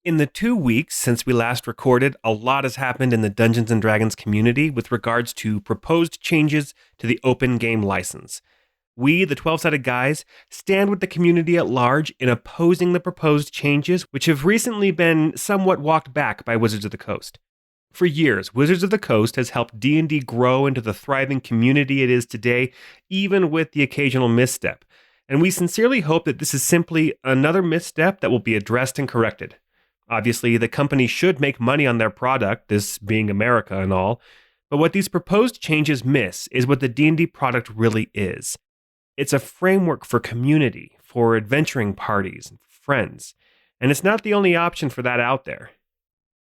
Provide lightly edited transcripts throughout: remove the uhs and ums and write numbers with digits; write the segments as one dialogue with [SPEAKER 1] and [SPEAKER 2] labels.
[SPEAKER 1] In the 2 weeks since we last recorded, a lot has happened in the Dungeons & Dragons community with regards to proposed changes to the open game license. We, the 12-Sided Guys, stand with the community at large in opposing the proposed changes, which have recently been somewhat walked back by Wizards of the Coast. For years, Wizards of the Coast has helped D&D grow into the thriving community it is today, even with the occasional misstep. And we sincerely hope that this is simply another misstep that will be addressed and corrected. Obviously, the company should make money on their product, this being America and all, but what these proposed changes miss is what the D&D product really is. It's a framework for community, for adventuring parties and friends, and it's not the only option for that out there.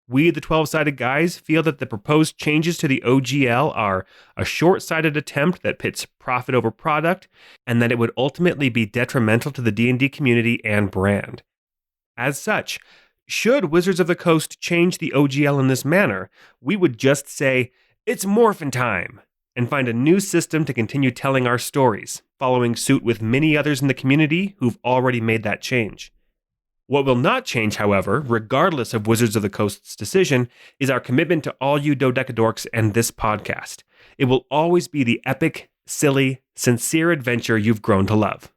[SPEAKER 1] We, the 12-Sided Guys, feel that the proposed changes to the OGL are a short-sighted attempt that pits profit over product, and that it would ultimately be detrimental to the D&D community and brand. As such, should Wizards of the Coast change the OGL in this manner, we would just say, it's morphin' time, and find a new system to continue telling our stories, following suit with many others in the community who've already made that change. What will not change, however, regardless of Wizards of the Coast's decision, is our commitment to all you dodecadorks and this podcast. It will always be the epic, silly, sincere adventure you've grown to love.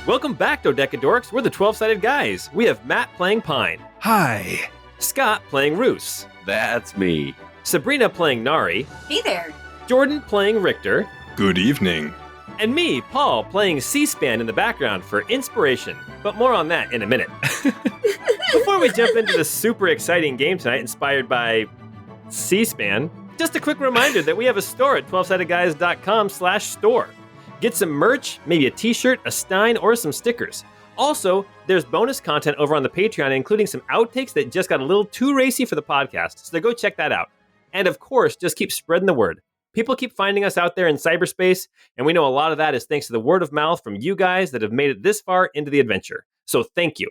[SPEAKER 2] Welcome back, Dodecadorks. We're the 12-Sided Guys. We have Matt playing Pine.
[SPEAKER 1] Hi.
[SPEAKER 2] Scott playing Roos.
[SPEAKER 3] That's me.
[SPEAKER 2] Sabrina playing Nari.
[SPEAKER 4] Hey there.
[SPEAKER 2] Jordan playing Richter.
[SPEAKER 5] Good evening.
[SPEAKER 2] And me, Paul, playing C-SPAN in the background for inspiration. But more on that in a minute. Before we jump into the super exciting game tonight inspired by C-SPAN, just a quick reminder that we have a store at 12sidedguys.com/store. Get some merch, maybe a t-shirt, a stein, or some stickers. Also, there's bonus content over on the Patreon, including some outtakes that just got a little too racy for the podcast, so go check that out. And of course, just keep spreading the word. People keep finding us out there in cyberspace, and we know a lot of that is thanks to the word of mouth from you guys that have made it this far into the adventure. So thank you.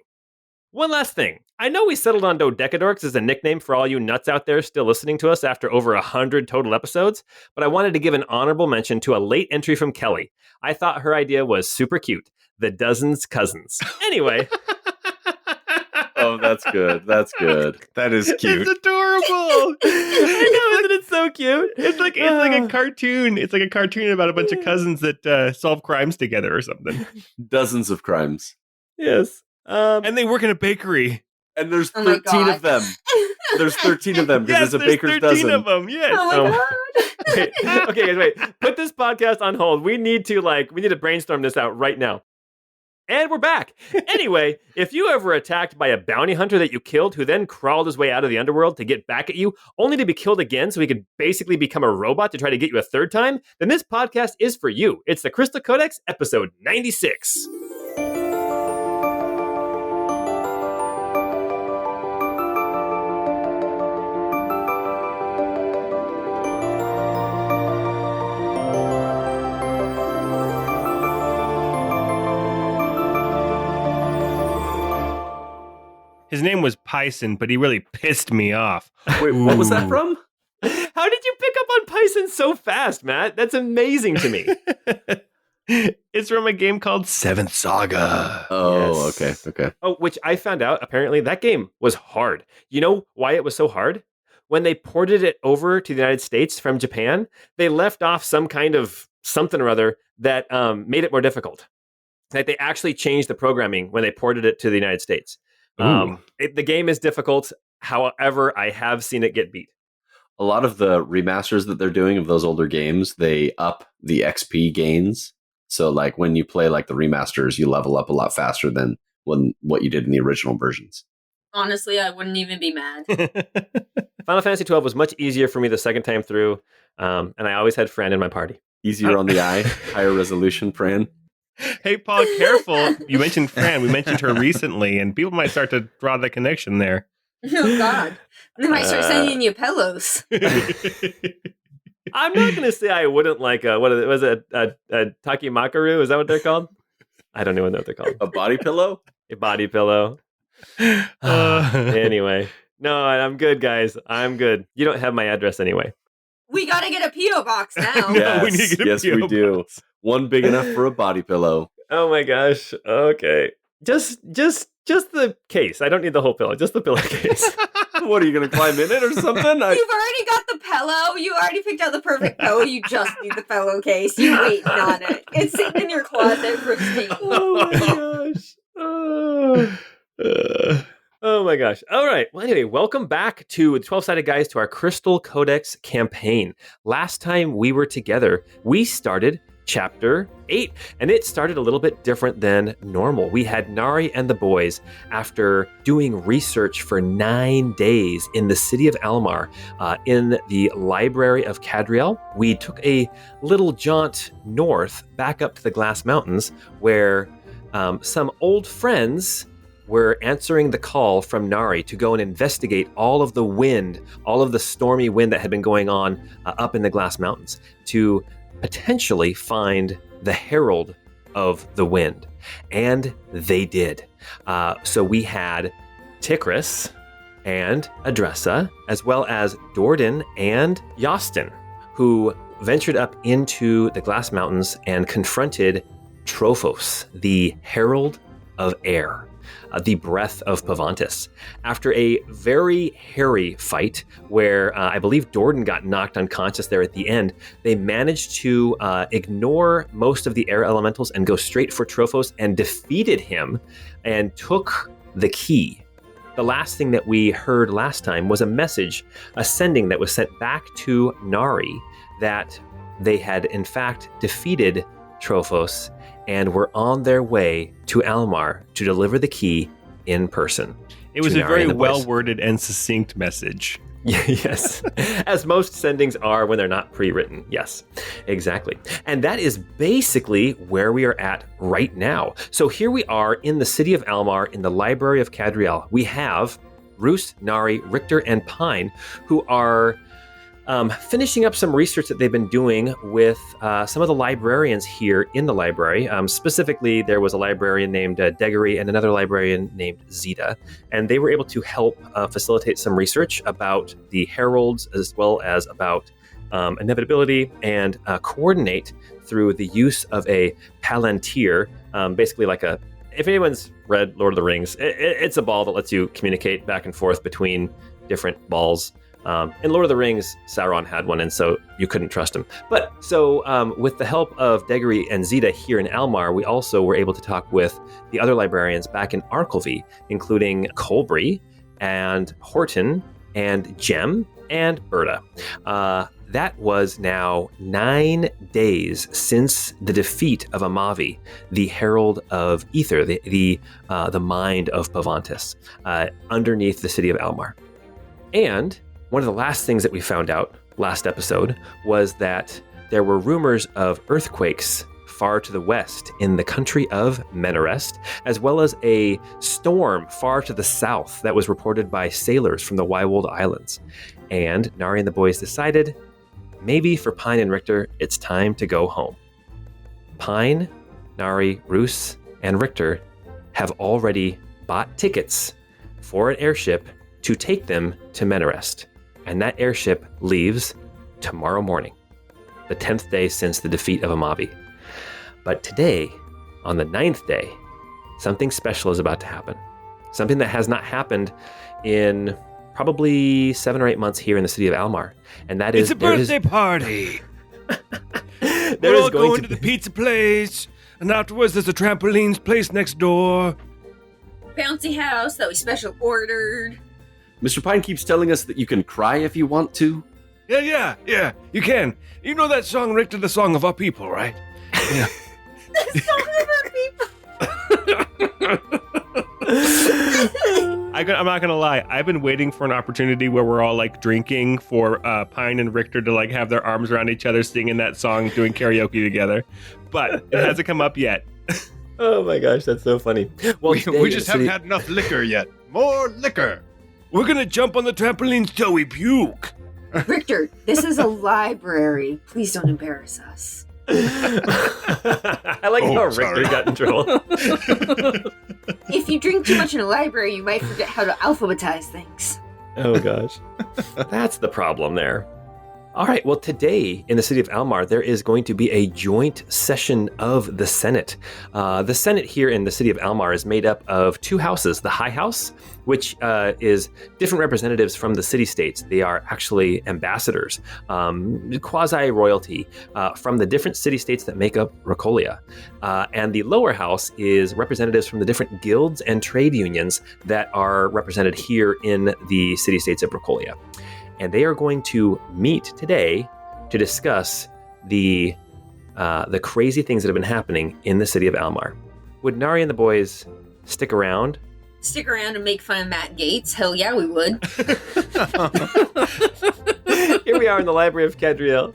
[SPEAKER 2] One last thing. I know we settled on Dodecadorks as a nickname for all you nuts out there still listening to us after over 100 total episodes, but I wanted to give an honorable mention to a late entry from Kelly. I thought her idea was super cute. The Dozens Cousins. Anyway.
[SPEAKER 3] Oh, that's good. That's good.
[SPEAKER 5] That is cute.
[SPEAKER 1] It's adorable.
[SPEAKER 2] I know, isn't it so cute?
[SPEAKER 1] It's like a cartoon. It's like a cartoon about a bunch of cousins that solve crimes together or something.
[SPEAKER 3] Dozens of crimes.
[SPEAKER 2] Yes.
[SPEAKER 1] And they work in a bakery.
[SPEAKER 3] And there's
[SPEAKER 4] Oh my
[SPEAKER 3] 13
[SPEAKER 4] God.
[SPEAKER 3] of them. There's 13 of them because
[SPEAKER 1] Yes,
[SPEAKER 3] there's a baker's
[SPEAKER 1] 13
[SPEAKER 3] dozen.
[SPEAKER 1] of them. Yes.
[SPEAKER 4] Oh my God.
[SPEAKER 2] Wait, okay, guys, wait. Put this podcast on hold. We need to brainstorm this out right now. And we're back. Anyway, if you ever attacked by a bounty hunter that you killed who then crawled his way out of the underworld to get back at you, only to be killed again so he could basically become a robot to try to get you a third time, then this podcast is for you. It's the Crystal Codex, episode 96.
[SPEAKER 1] His name was Pyson, but he really pissed me off.
[SPEAKER 3] Wait, what was that from?
[SPEAKER 2] How did you pick up on Python so fast, Matt? That's amazing to me.
[SPEAKER 1] It's from a game called Seventh Saga.
[SPEAKER 3] Oh,
[SPEAKER 2] Yes.
[SPEAKER 3] okay.
[SPEAKER 2] Oh, which I found out, apparently, that game was hard. You know why it was so hard? When they ported it over to the United States from Japan, they left off some kind of something or other that made it more difficult. Like they actually changed the programming when they ported it to the United States. The game is difficult. However, I have seen it get beat.
[SPEAKER 3] A lot of the remasters that they're doing of those older games, they up the XP gains. So like when you play like the remasters, you level up a lot faster than what you did in the original versions.
[SPEAKER 4] Honestly, I wouldn't even be mad.
[SPEAKER 2] Final Fantasy XII was much easier for me the second time through, and I always had Fran in my party.
[SPEAKER 3] Easier on the eye, higher resolution, Fran.
[SPEAKER 1] Hey, Paul, careful. You mentioned Fran. We mentioned her recently, and people might start to draw the connection there.
[SPEAKER 4] Oh, God. They might start sending you pillows.
[SPEAKER 2] I'm not going to say I wouldn't like a Takimakaru? Is that what they're called? I don't even know what they're called.
[SPEAKER 3] A body pillow?
[SPEAKER 2] A body pillow. Anyway. No, I'm good, guys. I'm good. You don't have my address anyway.
[SPEAKER 4] We gotta get a P.O. box now.
[SPEAKER 3] Yes,
[SPEAKER 1] We need to get a
[SPEAKER 3] yes,
[SPEAKER 1] P.O.
[SPEAKER 3] we do.
[SPEAKER 1] box.
[SPEAKER 3] One big enough for a body pillow.
[SPEAKER 2] Oh my gosh. Okay. Just the case. I don't need the whole pillow. Just the pillowcase.
[SPEAKER 3] What, are you going to climb in it or something?
[SPEAKER 4] You've already got the pillow. You already picked out the perfect pillow. You just need the pillowcase. You waiting on it. It's sitting in your closet, pristine.
[SPEAKER 2] Oh my gosh. Oh my gosh. All right. Well, anyway, welcome back to the 12-Sided Guys to our Crystal Codex campaign. Last time we were together, we started Chapter 8, and it started a little bit different than normal. We had Nari and the boys, after doing research for 9 days in the city of Almar, in the library of Cadriel. We took a little jaunt north back up to the Glass Mountains, where some old friends were answering the call from Nari to go and investigate all of the wind, all of the stormy wind that had been going on up in the Glass Mountains, to potentially find the herald of the wind. And they did. So we had Tikris and Adressa, as well as Dordan and Yostin, who ventured up into the Glass Mountains and confronted Trophos, the herald of air, the breath of Pavantis. After a very hairy fight where I believe Dordan got knocked unconscious there at the end, they managed to ignore most of the air elementals and go straight for Trophos and defeated him and took the key. The last thing that we heard last time was a message, a sending that was sent back to Nari that they had in fact defeated Trophos and were on their way to Almar to deliver the key in person.
[SPEAKER 1] It was a
[SPEAKER 2] Nari
[SPEAKER 1] very
[SPEAKER 2] and the boys.
[SPEAKER 1] well-worded and succinct message.
[SPEAKER 2] Yes, as most sendings are when they're not pre-written. Yes, exactly. And that is basically where we are at right now. So here we are in the city of Almar, in the library of Cadriel. We have Roos, Nari, Richter, and Pine, who are finishing up some research that they've been doing with some of the librarians here in the library. Specifically, there was a librarian named Degery and another librarian named Zeta, and they were able to help facilitate some research about the heralds as well as about inevitability, and coordinate through the use of a palantir, basically like a, if anyone's read Lord of the Rings, it's a ball that lets you communicate back and forth between different balls. In Lord of the Rings, Sauron had one, and so you couldn't trust him. But so with the help of Degery and Zeta here in Almar, we also were able to talk with the other librarians back in Arkelvy, including Colbury and Horton and Jem and Berta. That was now 9 days since the defeat of Amavi, the herald of Ether, the mind of Pavantis, underneath the city of Almar. And one of the last things that we found out last episode was that there were rumors of earthquakes far to the west in the country of Menarest, as well as a storm far to the south that was reported by sailors from the Wywold Islands. And Nari and the boys decided, maybe for Pine and Richter, it's time to go home. Pine, Nari, Roos, and Richter have already bought tickets for an airship to take them to Menarest. And that airship leaves tomorrow morning, the 10th day since the defeat of Amavi. But today, on the 9th day, something special is about to happen. Something that has not happened in probably 7 or 8 months here in the city of Almar. And that is...
[SPEAKER 1] It's a birthday party!
[SPEAKER 2] We're
[SPEAKER 1] all going to the pizza place, and afterwards there's a trampolines place next door.
[SPEAKER 4] Bouncy house that we special ordered.
[SPEAKER 3] Mr. Pine keeps telling us that you can cry if you want to.
[SPEAKER 1] Yeah, you can. You know that song, Richter, the song of our people, right? Yeah.
[SPEAKER 4] The song of our people.
[SPEAKER 1] I'm not gonna lie. I've been waiting for an opportunity where we're all like drinking for Pine and Richter to like have their arms around each other, singing that song, doing karaoke together. But it hasn't come up yet.
[SPEAKER 2] Oh my gosh, that's so funny. Well,
[SPEAKER 5] we just haven't had enough liquor yet. More liquor.
[SPEAKER 1] We're gonna jump on the trampolines till we puke.
[SPEAKER 4] Richter, this is a library. Please don't embarrass us.
[SPEAKER 2] I like how
[SPEAKER 5] sorry.
[SPEAKER 2] Richter got in trouble.
[SPEAKER 4] If you drink too much in a library, you might forget how to alphabetize things.
[SPEAKER 2] Oh gosh. That's the problem there. All right. Well, today in the city of Almar, there is going to be a joint session of the Senate. The Senate here in the city of Almar is made up of two houses. The High House, which is different representatives from the city-states. They are actually ambassadors, quasi-royalty from the different city-states that make up Rocolia. And the Lower House is representatives from the different guilds and trade unions that are represented here in the city-states of Rocolia. And they are going to meet today to discuss the crazy things that have been happening in the city of Almar. Would Nari and the boys stick around?
[SPEAKER 4] Stick around and make fun of Matt Gates? Hell yeah, we would.
[SPEAKER 2] Here we are in the Library of Cadriel,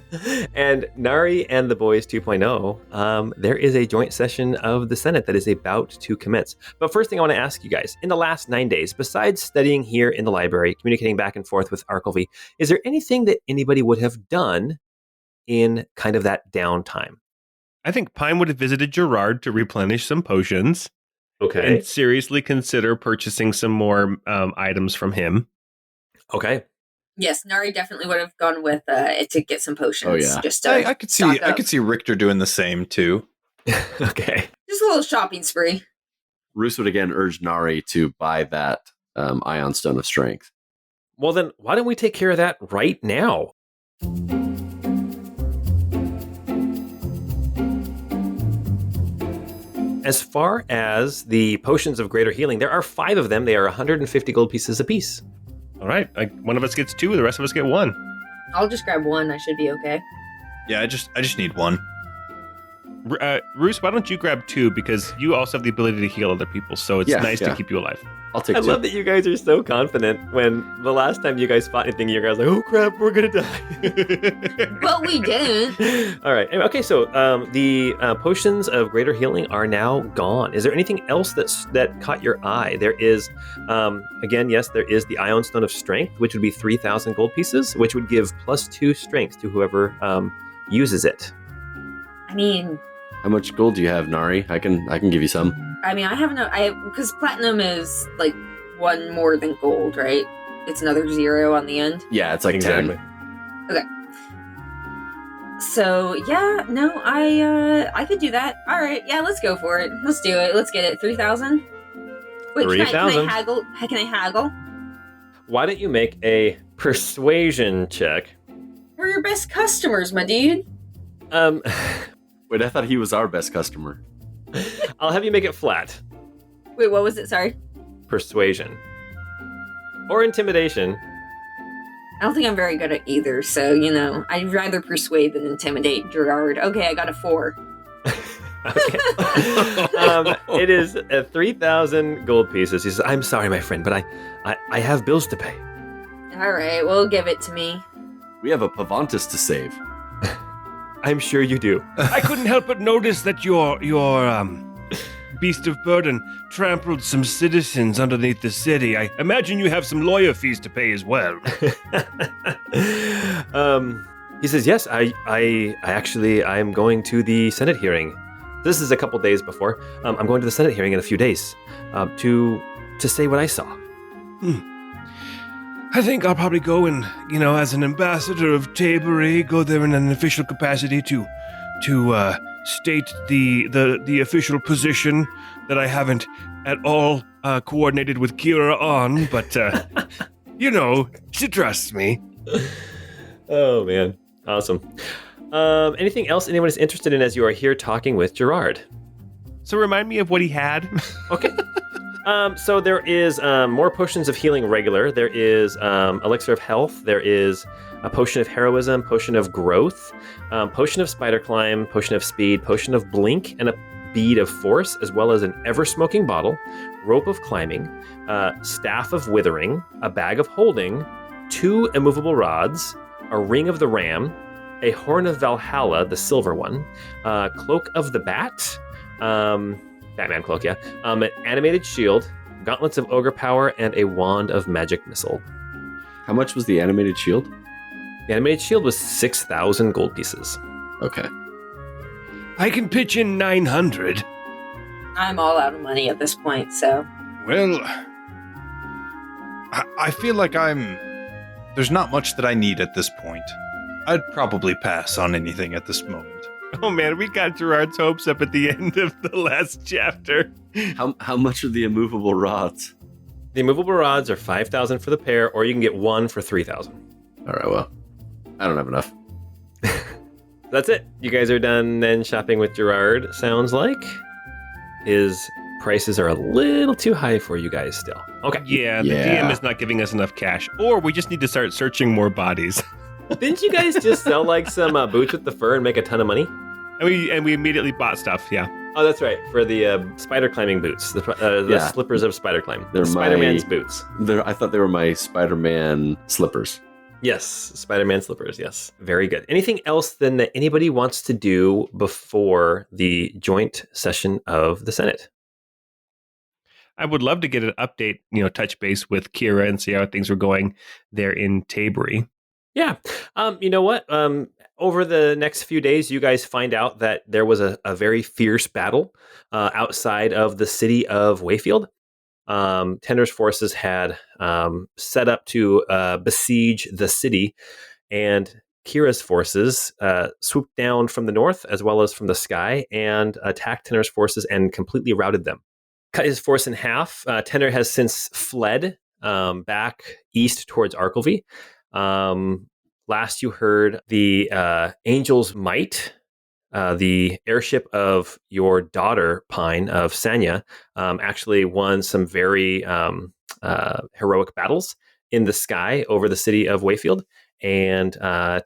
[SPEAKER 2] and Nari and the Boys 2.0. There is a joint session of the Senate that is about to commence. But first thing I want to ask you guys, in the last 9 days, besides studying here in the library, communicating back and forth with Arkelvy, is there anything that anybody would have done in kind of that downtime?
[SPEAKER 1] I think Pine would have visited Gerard to replenish some potions.
[SPEAKER 2] Okay.
[SPEAKER 1] And seriously consider purchasing some more items from him.
[SPEAKER 2] Okay.
[SPEAKER 4] Yes, Nari definitely would have gone with to get some potions.
[SPEAKER 3] Oh, yeah.
[SPEAKER 4] Just
[SPEAKER 5] I could see Richter doing the same too.
[SPEAKER 2] Okay.
[SPEAKER 4] Just a little shopping spree.
[SPEAKER 3] Roos would again urge Nari to buy that Ion Stone of Strength.
[SPEAKER 2] Well, then why don't we take care of that right now? As far as the potions of greater healing, there are 5 of them. They are 150 gold pieces apiece.
[SPEAKER 1] All right. One of us gets 2, the rest of us get 1.
[SPEAKER 4] I'll just grab 1. I should be okay.
[SPEAKER 5] Yeah, I just need 1.
[SPEAKER 1] Roos, why don't you grab 2? Because you also have the ability to heal other people, so it's nice to keep you alive.
[SPEAKER 3] I'll take 2.
[SPEAKER 2] I love that you guys are so confident. When the last time you guys fought anything, you guys were like, oh crap, we're gonna die.
[SPEAKER 4] Well, we didn't.
[SPEAKER 2] All right. Okay, so the potions of greater healing are now gone. Is there anything else that caught your eye? There is, again, yes, there is the Ion Stone of Strength, which would be 3,000 gold pieces, which would give +2 strength to whoever uses it.
[SPEAKER 4] I mean,
[SPEAKER 3] how much gold do you have, Nari? I can give you some.
[SPEAKER 4] I mean, because platinum is like 1 more than gold, right? It's another 0 on the end.
[SPEAKER 3] Yeah, it's like 10.
[SPEAKER 4] Okay. So yeah, no, I could do that. All right, yeah, let's go for it. Let's do it. Let's get it. 3,000. Wait,
[SPEAKER 2] 3,000.
[SPEAKER 4] Can I haggle? Can I haggle?
[SPEAKER 2] Why don't you make a persuasion check?
[SPEAKER 4] We're your best customers, my dude.
[SPEAKER 3] Wait, I thought he was our best customer.
[SPEAKER 2] I'll have you make it flat.
[SPEAKER 4] Wait, what was it? Sorry.
[SPEAKER 2] Persuasion. Or intimidation.
[SPEAKER 4] I don't think I'm very good at either, so, I'd rather persuade than intimidate Gerard. Okay, I got a 4.
[SPEAKER 2] Okay. It is 3,000 gold pieces. He says, I'm sorry, my friend, but I have bills to pay.
[SPEAKER 4] All right, well, give it to me.
[SPEAKER 3] We have a Pavantis to save.
[SPEAKER 2] I'm sure you do.
[SPEAKER 1] I couldn't help but notice that your beast of burden trampled some citizens underneath the city. I imagine you have some lawyer fees to pay as well.
[SPEAKER 2] He says, yes, I'm going to the Senate hearing. This is a couple days before. I'm going to the Senate hearing in a few days to say what I saw.
[SPEAKER 1] I think I'll probably go and, as an ambassador of Tabery, go there in an official capacity to state the official position that I haven't at all coordinated with Kira on, but, she trusts me.
[SPEAKER 2] Oh, man. Awesome. Anything else anyone is interested in as you are here talking with Gerard?
[SPEAKER 1] So remind me of what he had.
[SPEAKER 2] Okay. So there is more potions of healing regular. There is elixir of health. There is a potion of heroism, potion of growth, potion of spider climb, potion of speed, potion of blink, and a bead of force, as well as an ever-smoking bottle, rope of climbing, staff of withering, a bag of holding, 2 immovable rods, a ring of the ram, a horn of Valhalla, the silver one, cloak of the bat, Batman cloak, yeah. An animated shield, gauntlets of ogre power, and a wand of magic missile.
[SPEAKER 3] How much was the animated shield?
[SPEAKER 2] The animated shield was 6,000 gold pieces.
[SPEAKER 3] Okay.
[SPEAKER 1] I can pitch in 900.
[SPEAKER 4] I'm all out of money at this point, so.
[SPEAKER 5] Well, I feel like there's not much that I need at this point. I'd probably pass on anything at this moment.
[SPEAKER 1] Oh man, we got Gerard's hopes up at the end of the last chapter.
[SPEAKER 3] How much are the immovable rods?
[SPEAKER 2] The immovable rods are 5,000 for the pair, or you can get one for 3,000.
[SPEAKER 3] All right, well, I don't have enough.
[SPEAKER 2] That's it. You guys are done then shopping with Gerard, sounds like. His prices are a little too high for you guys still. Okay.
[SPEAKER 1] Yeah, the
[SPEAKER 3] Yeah.
[SPEAKER 1] DM is not giving us enough cash, or we just need to start searching more bodies.
[SPEAKER 2] Didn't you guys just sell like some boots with the fur and make a ton of money?
[SPEAKER 1] And we immediately bought stuff. Yeah.
[SPEAKER 2] Oh, that's right. For the spider climbing boots, the
[SPEAKER 3] Yeah.
[SPEAKER 2] slippers of spider climb.
[SPEAKER 3] They're
[SPEAKER 2] Spider-Man's boots.
[SPEAKER 3] I thought they were my Spider-Man slippers.
[SPEAKER 2] Yes, Spider-Man slippers. Yes, very good. Anything else then that anybody wants to do before the joint session of the Senate?
[SPEAKER 1] I would love to get an update, touch base with Kira and see how things were going there in Tabery.
[SPEAKER 2] Yeah. You know what? Over the next few days, you guys find out that there was a very fierce battle outside of the city of Wayfield. Tender's forces had set up to besiege the city, and Kira's forces swooped down from the north as well as from the sky and attacked Tender's forces and completely routed them. Cut his force in half. Tender has since fled back east towards Arkelvy. Last you heard, the Angel's Might, the airship of your daughter, Pine, of Sanya, actually won some very heroic battles in the sky over the city of Wayfield. And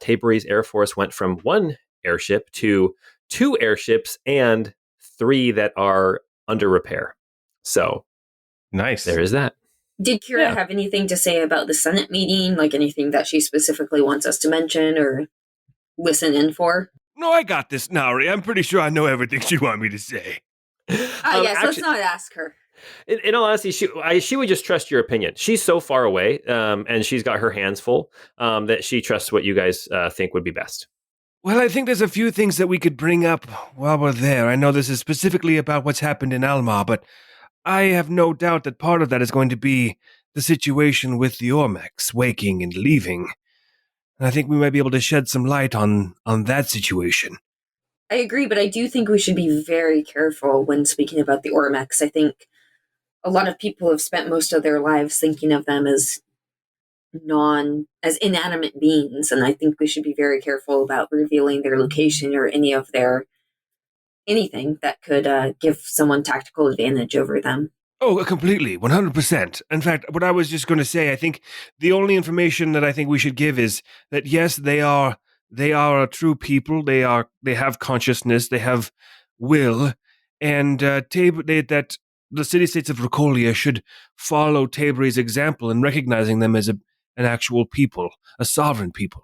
[SPEAKER 2] Tabery's Air Force went from one airship to 2 airships and 3 that are under repair. So
[SPEAKER 1] Nice.
[SPEAKER 2] there is that.
[SPEAKER 4] Did Kira have anything to say about the Senate meeting? Like anything that she specifically wants us to mention or listen in for?
[SPEAKER 1] No, I got this, Nari. I'm pretty sure I know everything she want me to say.
[SPEAKER 4] Yes,
[SPEAKER 2] Actually,
[SPEAKER 4] let's not ask her.
[SPEAKER 2] in all honesty, she would just trust your opinion. She's so far away, and she's got her hands full, that she trusts what you guys think would be best.
[SPEAKER 1] Well, I think there's a few things that we could bring up while we're there. I know this is specifically about what's happened in Alma, but I have no doubt that part of that is going to be the situation with the ormechs waking and leaving. And I think we might be able to shed some light on that situation.
[SPEAKER 4] I agree, but I do think we should be very careful when speaking about the ormechs. I think a lot of people have spent most of their lives thinking of them as inanimate beings, and I think we should be very careful about revealing their location or anything that could give someone tactical advantage over them.
[SPEAKER 1] Oh, completely, 100%. In fact, what I was just going to say, I think the only information that I think we should give is that yes, they are a true people. They have consciousness. They have will, and that the city-states of Ricolia should follow Tabery's example in recognizing them as an actual people, a sovereign people.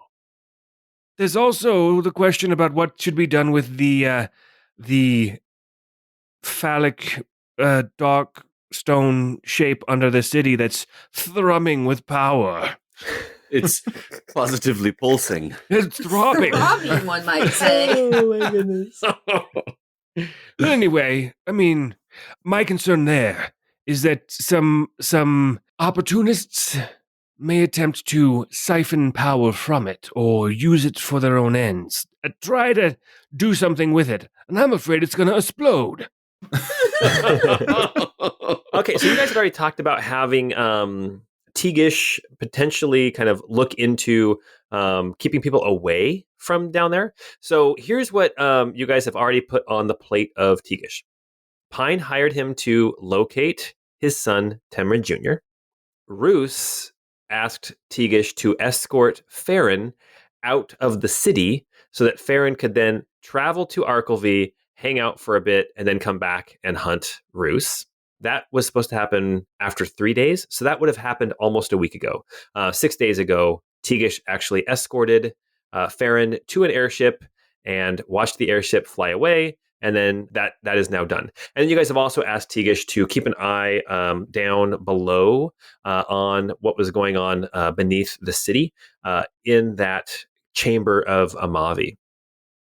[SPEAKER 1] There's also the question about what should be done with the phallic dark stone shape under the city that's thrumming with power.
[SPEAKER 3] It's positively pulsing.
[SPEAKER 1] It's throbbing.
[SPEAKER 4] Throbbing, one might say.
[SPEAKER 2] Oh my goodness.
[SPEAKER 1] But anyway, I mean, my concern there is that some opportunists may attempt to siphon power from it or use it for their own ends. Try to do something with it, and I'm afraid it's going to explode.
[SPEAKER 2] Okay, so you guys had already talked about having Teagish potentially kind of look into keeping people away from down there. So here's what you guys have already put on the plate of Teagish. Pine hired him to locate his son, Temrin Jr. Roos asked Teagish to escort Farron out of the city so that Farron could then travel to Arkelvy, hang out for a bit, and then come back and hunt Roos. That was supposed to happen after 3 days, so that would have happened almost a week ago. 6 days ago, Teagish actually escorted Farron to an airship and watched the airship fly away, and then that is now done. And then you guys have also asked Teagish to keep an eye down below on what was going on beneath the city in that chamber of Amavi.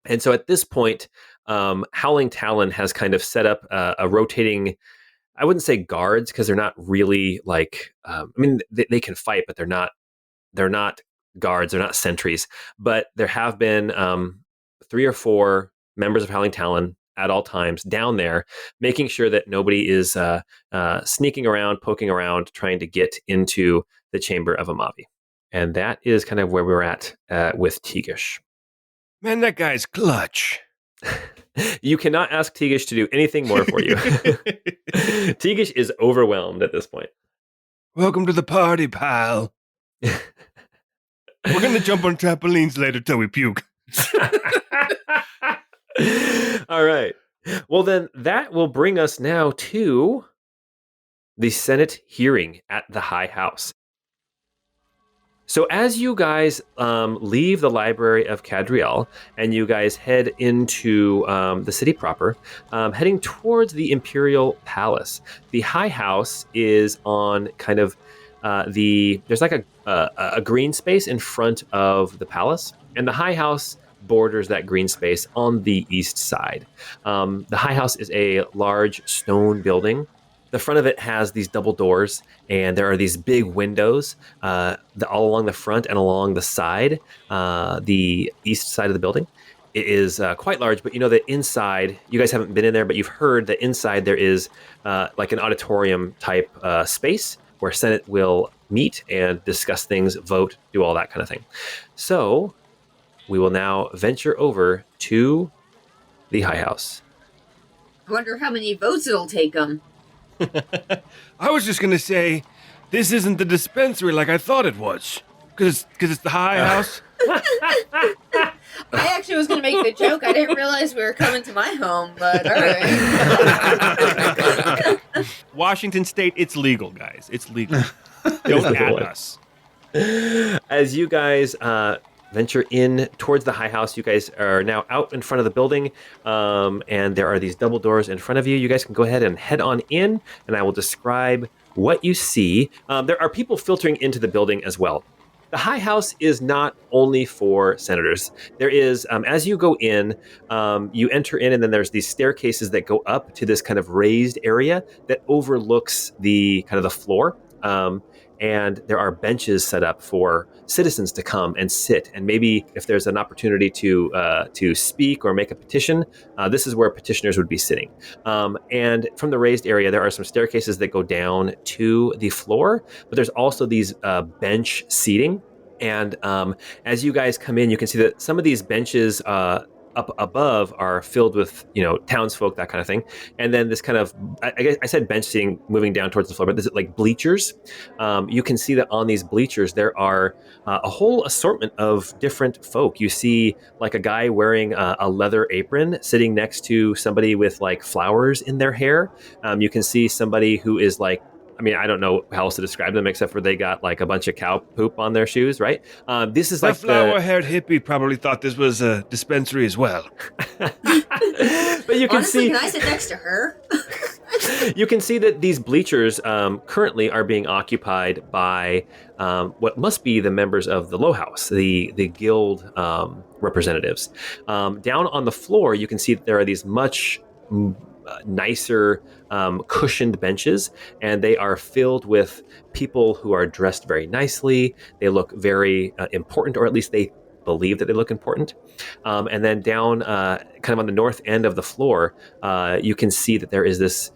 [SPEAKER 2] And so at this point, Howling Talon has kind of set up a rotating, I wouldn't say guards because they're not really like, I mean, they can fight, but they're not guards, they're not sentries, but there have been 3 or 4 members of Howling Talon at all times down there, making sure that nobody is sneaking around, poking around, trying to get into the chamber of Amavi. And that is kind of where we're at with Teagish.
[SPEAKER 1] Man, that guy's clutch.
[SPEAKER 2] You cannot ask Teagish to do anything more for you. Teagish is overwhelmed at this point.
[SPEAKER 1] Welcome to the party, pal. We're going to jump on trampolines later till we puke.
[SPEAKER 2] All right. Well, then that will bring us now to the Senate hearing at the High House. So as you guys leave the Library of Cadriel and you guys head into the city proper, heading towards the Imperial Palace, the High House is on kind of there's like a green space in front of the palace, and the High House borders that green space on the east side. The High House is a large stone building. The front of it has these double doors, and there are these big windows all along the front and along the side, the east side of the building. It is quite large, but you know that inside, you guys haven't been in there, but you've heard that inside there is like an auditorium type space where Senate will meet and discuss things, vote, do all that kind of thing. So we will now venture over to the High House.
[SPEAKER 4] I wonder how many votes it'll take them.
[SPEAKER 1] I was just going to say, this isn't the dispensary like I thought it was. Because it's the High House.
[SPEAKER 4] I actually was going to make the joke. I didn't realize we were coming to my home, but all right.
[SPEAKER 1] Washington State, it's legal, guys. It's legal. Don't at us.
[SPEAKER 2] As you guys venture in towards the High House, you guys are now out in front of the building, and there are these double doors in front of you. You guys can go ahead and head on in, and I will describe what you see. There are people filtering into the building as well. The High House is not only for senators. There is, as you go in, you enter in, and then there's these staircases that go up to this kind of raised area that overlooks the kind of the floor. And there are benches set up for citizens to come and sit. And maybe if there's an opportunity to speak or make a petition, this is where petitioners would be sitting. And from the raised area, there are some staircases that go down to the floor, but there's also these bench seating. And as you guys come in, you can see that some of these benches up above are filled with, townsfolk, that kind of thing. And then this kind of, I said bench seating moving down towards the floor, but this is like bleachers. You can see that on these bleachers, there are a whole assortment of different folk. You see like a guy wearing a leather apron sitting next to somebody with like flowers in their hair. You can see somebody who is like, I don't know how else to describe them except for they got like a bunch of cow poop on their shoes, right? This is like
[SPEAKER 1] the flower-haired hippie probably thought this was a dispensary as well.
[SPEAKER 2] But you can
[SPEAKER 4] Honestly,
[SPEAKER 2] see.
[SPEAKER 4] can I sit next to her?
[SPEAKER 2] You can see that these bleachers currently are being occupied by what must be the members of the Low House, the guild representatives. Down on the floor, you can see that there are these much nicer cushioned benches, and they are filled with people who are dressed very nicely. They look very important, or at least they believe that they look important. And then down kind of on the north end of the floor, you can see that there is this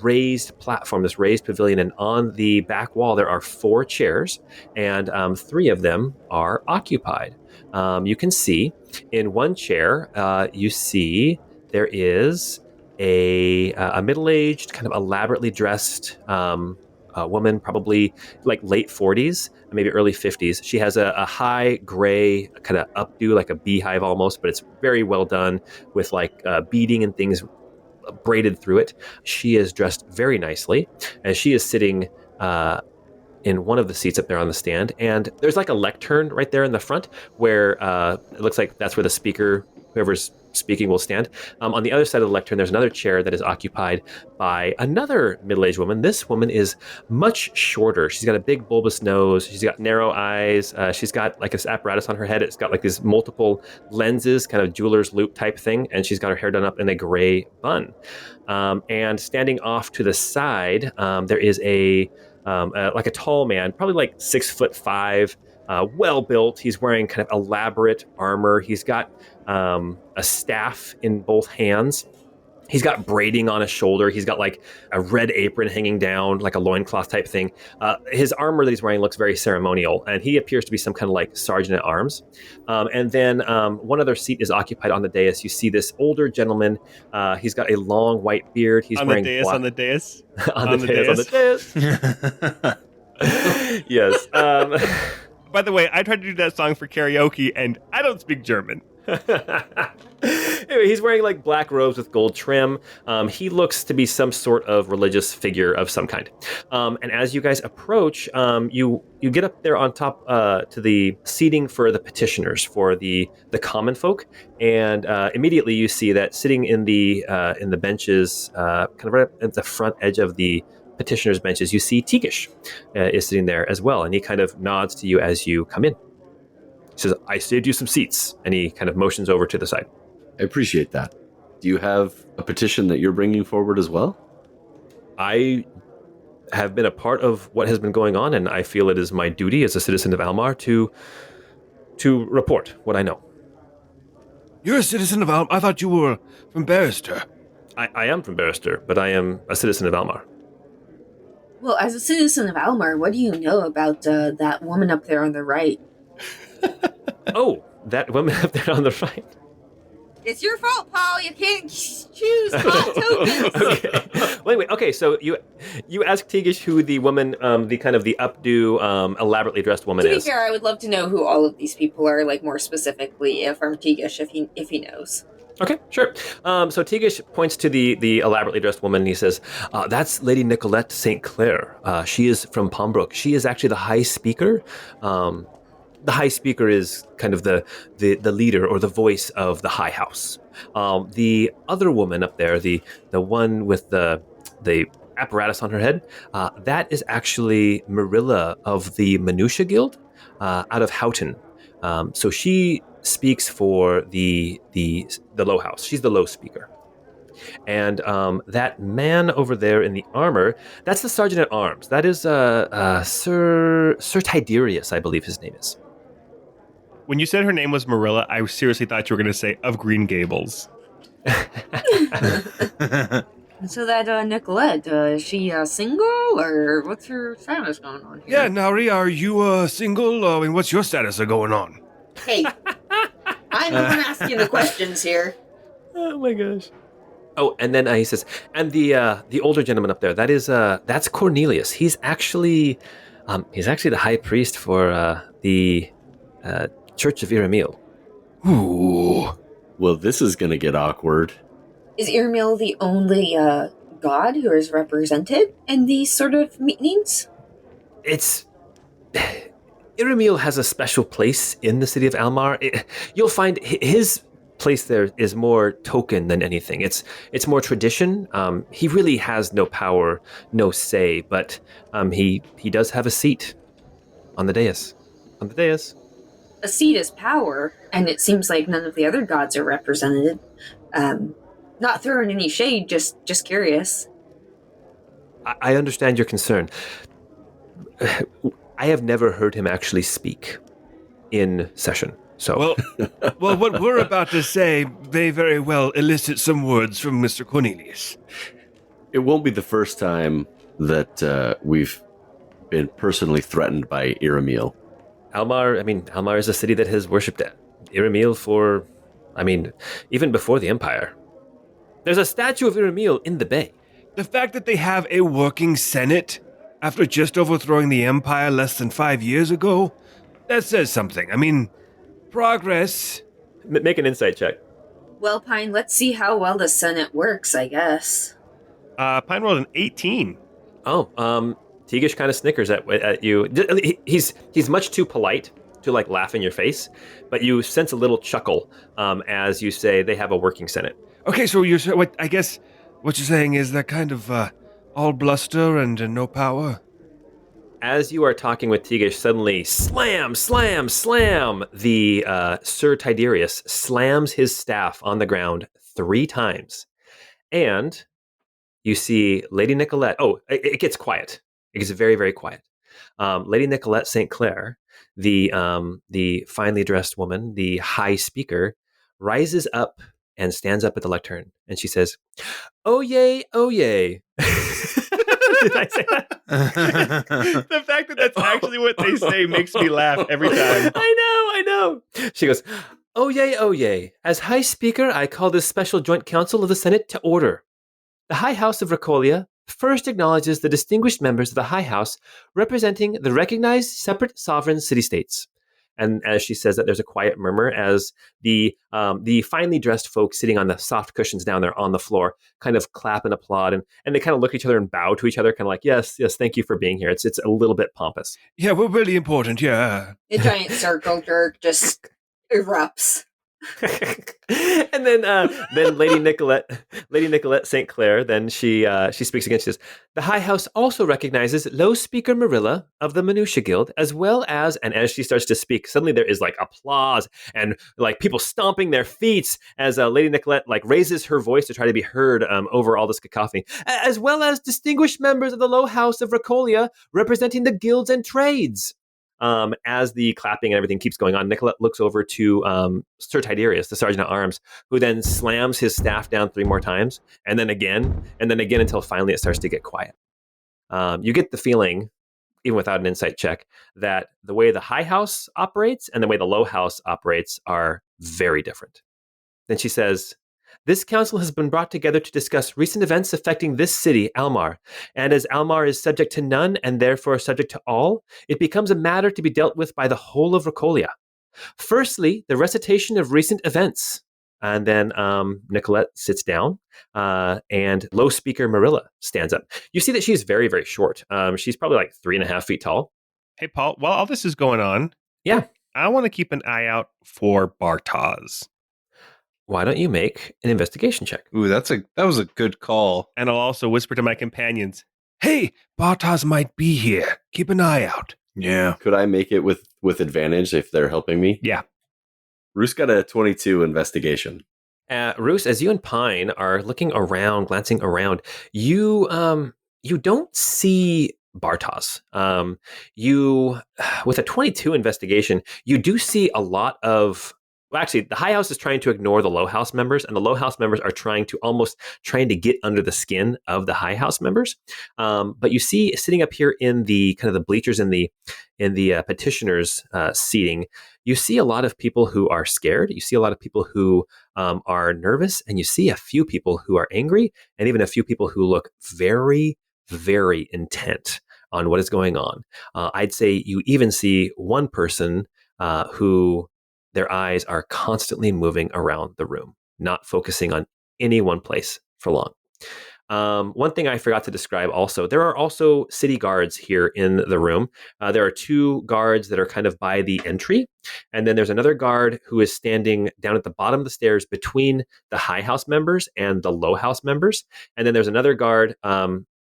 [SPEAKER 2] raised platform, this raised pavilion, and on the back wall there are 4 chairs, and 3 of them are occupied. You can see in one chair, you see there is a middle-aged, kind of elaborately dressed woman, probably like late 40s, maybe early 50s. She has a high gray kind of updo, like a beehive almost, but it's very well done with like beading and things braided through it. She is dressed very nicely, and she is sitting in one of the seats up there on the stand. And there's like a lectern right there in the front where it looks like that's where the speaker, whoever's speaking, will stand. On the other side of the lectern, there's another chair that is occupied by another middle-aged woman. This woman is much shorter. She's got a big bulbous nose. She's got narrow eyes. She's got like this apparatus on her head. It's got like these multiple lenses, kind of jeweler's loop type thing. And she's got her hair done up in a gray bun. And standing off to the side, there is like a tall man, probably like 6'5", well built. He's wearing kind of elaborate armor. He's got a staff in both hands. He's got braiding on his shoulder. He's got like a red apron hanging down, like a loincloth type thing. His armor that he's wearing looks very ceremonial, and he appears to be some kind of like sergeant at arms. And then one other seat is occupied on the dais. You see this older gentleman. He's got a long white beard. He's
[SPEAKER 1] on
[SPEAKER 2] wearing
[SPEAKER 1] the dais, on the dais,
[SPEAKER 2] on the dais. Yes.
[SPEAKER 1] By the way, I tried to do that song for karaoke, and I don't speak German.
[SPEAKER 2] Anyway, he's wearing like black robes with gold trim. He looks to be some sort of religious figure of some kind. And as you guys approach, you get up there on top to the seating for the petitioners, for the common folk, and immediately you see that sitting in the benches, kind of right at the front edge of the petitioners' benches, you see Tigish is sitting there as well, and he kind of nods to you as you come in. He says, "I saved you some seats," and he kind of motions over to the side.
[SPEAKER 3] I appreciate that. Do you have a petition that you're bringing forward as well?
[SPEAKER 2] I have been a part of what has been going on, and I feel it is my duty as a citizen of Almar to report what I know.
[SPEAKER 6] You're a citizen of Almar? I thought you were from Barrister.
[SPEAKER 2] I am from Barrister, but I am a citizen of Almar.
[SPEAKER 4] Well, as a citizen of Almar, what do you know about that woman up there on the right?
[SPEAKER 2] Oh, that woman up there on the right.
[SPEAKER 4] It's your fault, Paul. You can't choose all tokens.
[SPEAKER 2] Okay. Wait. Okay, so you ask Tigish who the woman, the kind of the updo, elaborately dressed woman
[SPEAKER 4] To be
[SPEAKER 2] is.
[SPEAKER 4] fair, I would love to know who all of these people are, like more specifically from Tigish, if he knows.
[SPEAKER 2] Okay, sure. So Tigish points to the elaborately dressed woman, and he says, "That's Lady Nicolette St. Clair. She is from Pembroke. She is actually the High Speaker." The High Speaker is kind of the leader or the voice of the High House. The other woman up there, the one with the apparatus on her head, that is actually Marilla of the Minutia Guild out of Houghton. So she speaks for the Low House. She's the Low Speaker. And that man over there in the armor, that's the Sergeant at Arms. That is Sir Tiberius, I believe his name is.
[SPEAKER 1] When you said her name was Marilla, I seriously thought you were going to say of Green Gables.
[SPEAKER 4] So that Nicolette, is she single, or what's her status going on here?
[SPEAKER 6] Yeah, Nari, are you single? I mean, what's your status going on?
[SPEAKER 4] Hey, I'm the one asking the questions here.
[SPEAKER 2] Oh my gosh. Oh, and then he says, and the older gentleman up there, that's Cornelius. He's actually the high priest for the Church of Iramiel.
[SPEAKER 3] Ooh. Well, this is going to get awkward.
[SPEAKER 4] Is Iramiel the only god who is represented in these sort of meetings?
[SPEAKER 2] Iramiel has a special place in the city of Almar. You'll find his place there is more token than anything. It's more tradition. He really has no power, no say, but he does have a seat on the dais. On the dais.
[SPEAKER 4] A seat is power, and it seems like none of the other gods are represented. Not throwing any shade, just curious.
[SPEAKER 2] I understand your concern. I have never heard him actually speak in session. So
[SPEAKER 6] Well, what we're about to say may very well elicit some words from Mr. Cornelius.
[SPEAKER 3] It won't be the first time that we've been personally threatened by Iramiel.
[SPEAKER 2] Almar is a city that has worshipped Iramiel for, even before the Empire. There's a statue of Iramiel in the bay.
[SPEAKER 6] The fact that they have a working Senate after just overthrowing the Empire less than 5 years ago, that says something. I mean, progress.
[SPEAKER 2] Make an insight check.
[SPEAKER 4] Well, Pine, let's see how well the Senate works, I guess.
[SPEAKER 1] Pine rolled an 18.
[SPEAKER 2] Oh, Tigish kind of snickers at you. He's much too polite to like laugh in your face, but you sense a little chuckle as you say they have a working Senate.
[SPEAKER 6] Okay, so I guess what you're saying is that kind of all bluster and no power?
[SPEAKER 2] As you are talking with Tigish, suddenly slam, slam, slam, the Sir Tiberius slams his staff on the ground 3 times. And you see Lady Nicolette. Oh, it gets quiet. It gets very, very quiet. Lady Nicolette St. Clair, the finely dressed woman, the high speaker, rises up and stands up at the lectern, and she says, "Oh yay, oh yay." Did I say that?
[SPEAKER 1] The fact that that's actually what they say makes me laugh every time.
[SPEAKER 2] I know. She goes, "Oh yay, oh yay. As High Speaker, I call this special joint council of the Senate to order. The High House of Racolia first acknowledges the distinguished members of the High House representing the recognized separate sovereign city-states." And as she says that, there's a quiet murmur as the finely dressed folk sitting on the soft cushions down there on the floor kind of clap and applaud, and they kind of look at each other and bow to each other, kind of like, yes, thank you for being here. It's a little bit pompous.
[SPEAKER 6] Yeah, we're really important, yeah.
[SPEAKER 4] A giant circle jerk just erupts.
[SPEAKER 2] And then Lady Nicolette St. Clair, then she speaks again. She says, "The High House also recognizes Low Speaker Marilla of the Minutia Guild, as well as," and as she starts to speak, suddenly there is like applause and like people stomping their feet as Lady Nicolette like raises her voice to try to be heard over all this cacophony, "as well as distinguished members of the Low House of Racolia representing the guilds and trades." As the clapping and everything keeps going on, Nicolette looks over to Sir Tiberius, the sergeant at arms, who then slams his staff down 3 more times, and then again, until finally it starts to get quiet. You get the feeling, even without an insight check, that the way the High House operates and the way the Low House operates are very different. Then she says, "This council has been brought together to discuss recent events affecting this city, Almar. And as Almar is subject to none and therefore subject to all, it becomes a matter to be dealt with by the whole of Racolia. Firstly, the recitation of recent events." And then Nicolette sits down and Low Speaker Marilla stands up. You see that she's very, very short. She's probably like 3.5 feet tall.
[SPEAKER 1] Hey, Paul, while all this is going on,
[SPEAKER 2] Yeah.
[SPEAKER 1] I want to keep an eye out for Bartaz.
[SPEAKER 2] Why don't you make an investigation check?
[SPEAKER 5] Ooh, that was a good call.
[SPEAKER 1] And I'll also whisper to my companions,
[SPEAKER 6] Hey, Bartaz might be here. Keep an eye out.
[SPEAKER 5] Yeah.
[SPEAKER 3] Could I make it with advantage if they're helping me?
[SPEAKER 1] yeah.
[SPEAKER 3] Roos got a 22 investigation.
[SPEAKER 2] Roos, as you and Pine are looking around, glancing around, you don't see Bartaz. You, with a 22 investigation, you do see a lot of. Well, actually, the High House is trying to ignore the Low House members, and the Low House members are trying to get under the skin of the High House members. But you see, sitting up here in the kind of the bleachers in the petitioners' seating, you see a lot of people who are scared. You see a lot of people who are nervous, and you see a few people who are angry, and even a few people who look very, very intent on what is going on. I'd say you even see one person who. Their eyes are constantly moving around the room, not focusing on any one place for long. One thing I forgot to describe also, there are also city guards here in the room. There are 2 guards that are kind of by the entry. And then there's another guard who is standing down at the bottom of the stairs between the High House members and the Low House members. And then there's another guard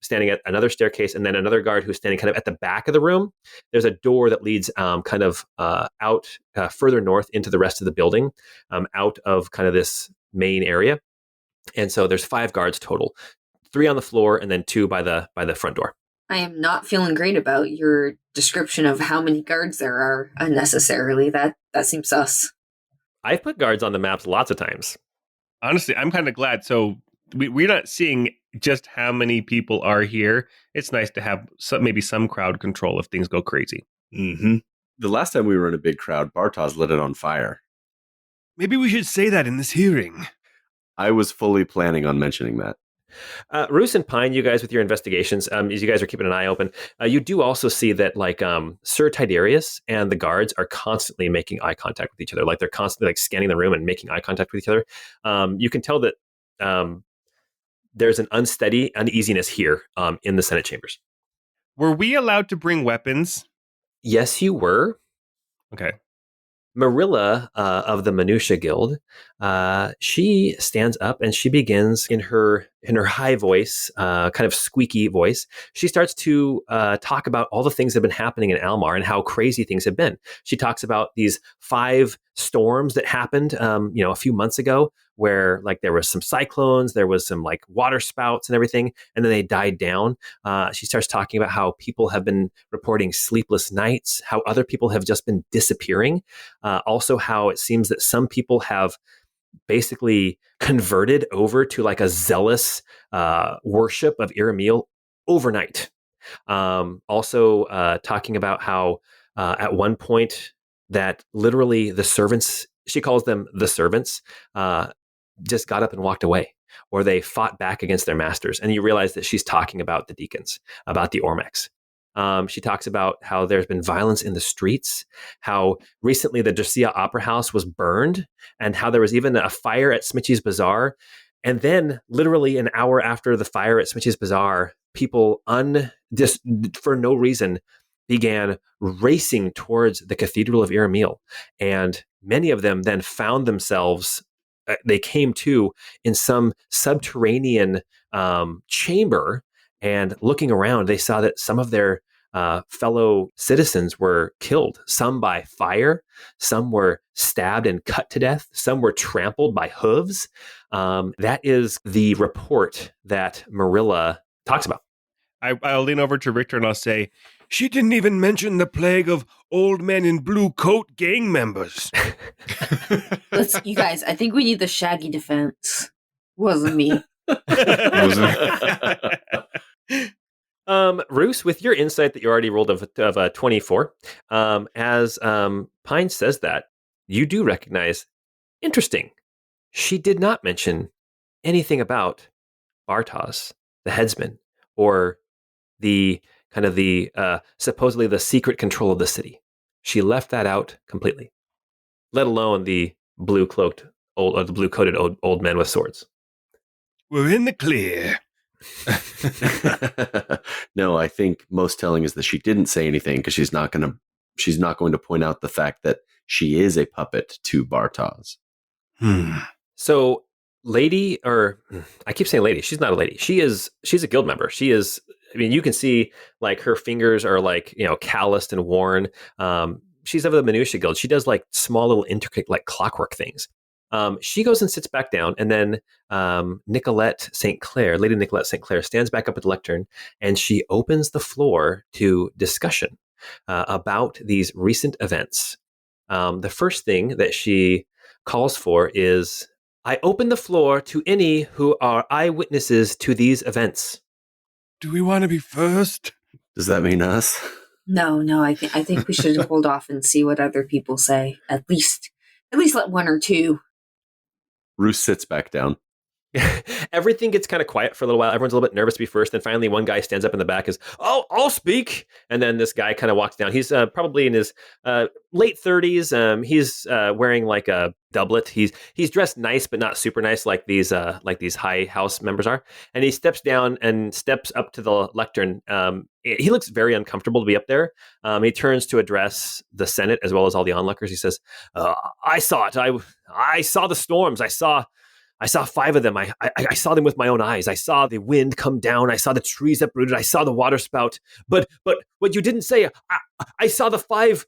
[SPEAKER 2] standing at another staircase, and then another guard who's standing kind of at the back of the room. There's a door that leads kind of out further north into the rest of the building, out of kind of this main area. And so there's 5 guards total. 3 on the floor, and then 2 by the front door.
[SPEAKER 4] I am not feeling great about your description of how many guards there are unnecessarily. That seems sus.
[SPEAKER 2] I've put guards on the maps lots of times.
[SPEAKER 1] Honestly, I'm kind of glad. So we're not seeing just how many people are here. It's nice to have maybe some crowd control if things go crazy.
[SPEAKER 5] Mm-hmm.
[SPEAKER 3] The last time we were in a big crowd, Bartaz lit it on fire.
[SPEAKER 6] Maybe we should say that in this hearing.
[SPEAKER 3] I was fully planning on mentioning that.
[SPEAKER 2] Roos and Pine, you guys with your investigations, as you guys are keeping an eye open, you do also see that like Sir Tiberius and the guards are constantly making eye contact with each other. Like they're constantly like scanning the room and making eye contact with each other. You can tell that there's an unsteady uneasiness here in the Senate chambers.
[SPEAKER 1] Were we allowed to bring weapons?
[SPEAKER 2] Yes, you were.
[SPEAKER 1] Okay.
[SPEAKER 2] Marilla of the Minutia Guild, she stands up and she begins in her high voice, kind of squeaky voice. She starts to talk about all the things that have been happening in Almar and how crazy things have been. She talks about these 5 storms that happened, a few months ago, where like there was some cyclones, there was some like water spouts and everything, and then they died down. She starts talking about how people have been reporting sleepless nights, how other people have just been disappearing. Also, how it seems that some people have basically converted over to like a zealous worship of Iramiel overnight. Also, talking about how at one point that literally the servants, she calls them the servants, just got up and walked away, or they fought back against their masters. And you realize that she's talking about the deacons, about the ormechs. She talks about how there's been violence in the streets, how recently the Dercia Opera House was burned, and how there was even a fire at Smitchy's Bazaar. And then, literally an hour after the fire at Smitchy's Bazaar, people just for no reason began racing towards the Cathedral of Iramiel. And many of them then found themselves, they came to in some subterranean chamber, and looking around, they saw that some of their fellow citizens were killed, some by fire, some were stabbed and cut to death, some were trampled by hooves. That is the report that Marilla talks about.
[SPEAKER 6] I'll lean over to Richter and I'll say, she didn't even mention the plague of old men in blue coat gang members.
[SPEAKER 4] You guys, I think we need the Shaggy defense. Wasn't me.
[SPEAKER 2] Roos, with your insight that you already rolled of 24, as Pine says that, you do recognize, interesting, she did not mention anything about Bartos, the headsman, or the kind of the supposedly the secret control of the city. She left that out completely, let alone the blue-cloaked the blue-coated old men with swords.
[SPEAKER 6] We're in the clear.
[SPEAKER 3] No, I think most telling is that she didn't say anything because she's not going to point out the fact that she is a puppet to Bartos.
[SPEAKER 2] So, lady, or I keep saying lady, she's not a lady. She's a guild member. She is, I mean, you can see like her fingers are like, calloused and worn. She's of the Minutia Guild. She does like small little intricate like clockwork things. She goes and sits back down, and then Lady Nicolette St. Clair stands back up at the lectern, and she opens the floor to discussion about these recent events. The first thing that she calls for is, I open the floor to any who are eyewitnesses to these events.
[SPEAKER 6] Do we want to be first?
[SPEAKER 3] Does that mean us?
[SPEAKER 4] No, I think we should hold off and see what other people say. At least let one or two.
[SPEAKER 3] Roos sits back down.
[SPEAKER 2] Everything gets kind of quiet for a little while. Everyone's a little bit nervous to be first. And finally, one guy stands up in the back, I'll speak. And then this guy kind of walks down. He's probably in his late 30s. He's wearing like a doublet. He's dressed nice, but not super nice like these high house members are. And he steps down and steps up to the lectern. He looks very uncomfortable to be up there. He turns to address the Senate as well as all the onlookers. He says, I saw it. I saw the storms. I saw 5 of them. I saw them with my own eyes. I saw the wind come down. I saw the trees uprooted. I saw the water spout. But what you didn't say, I saw the five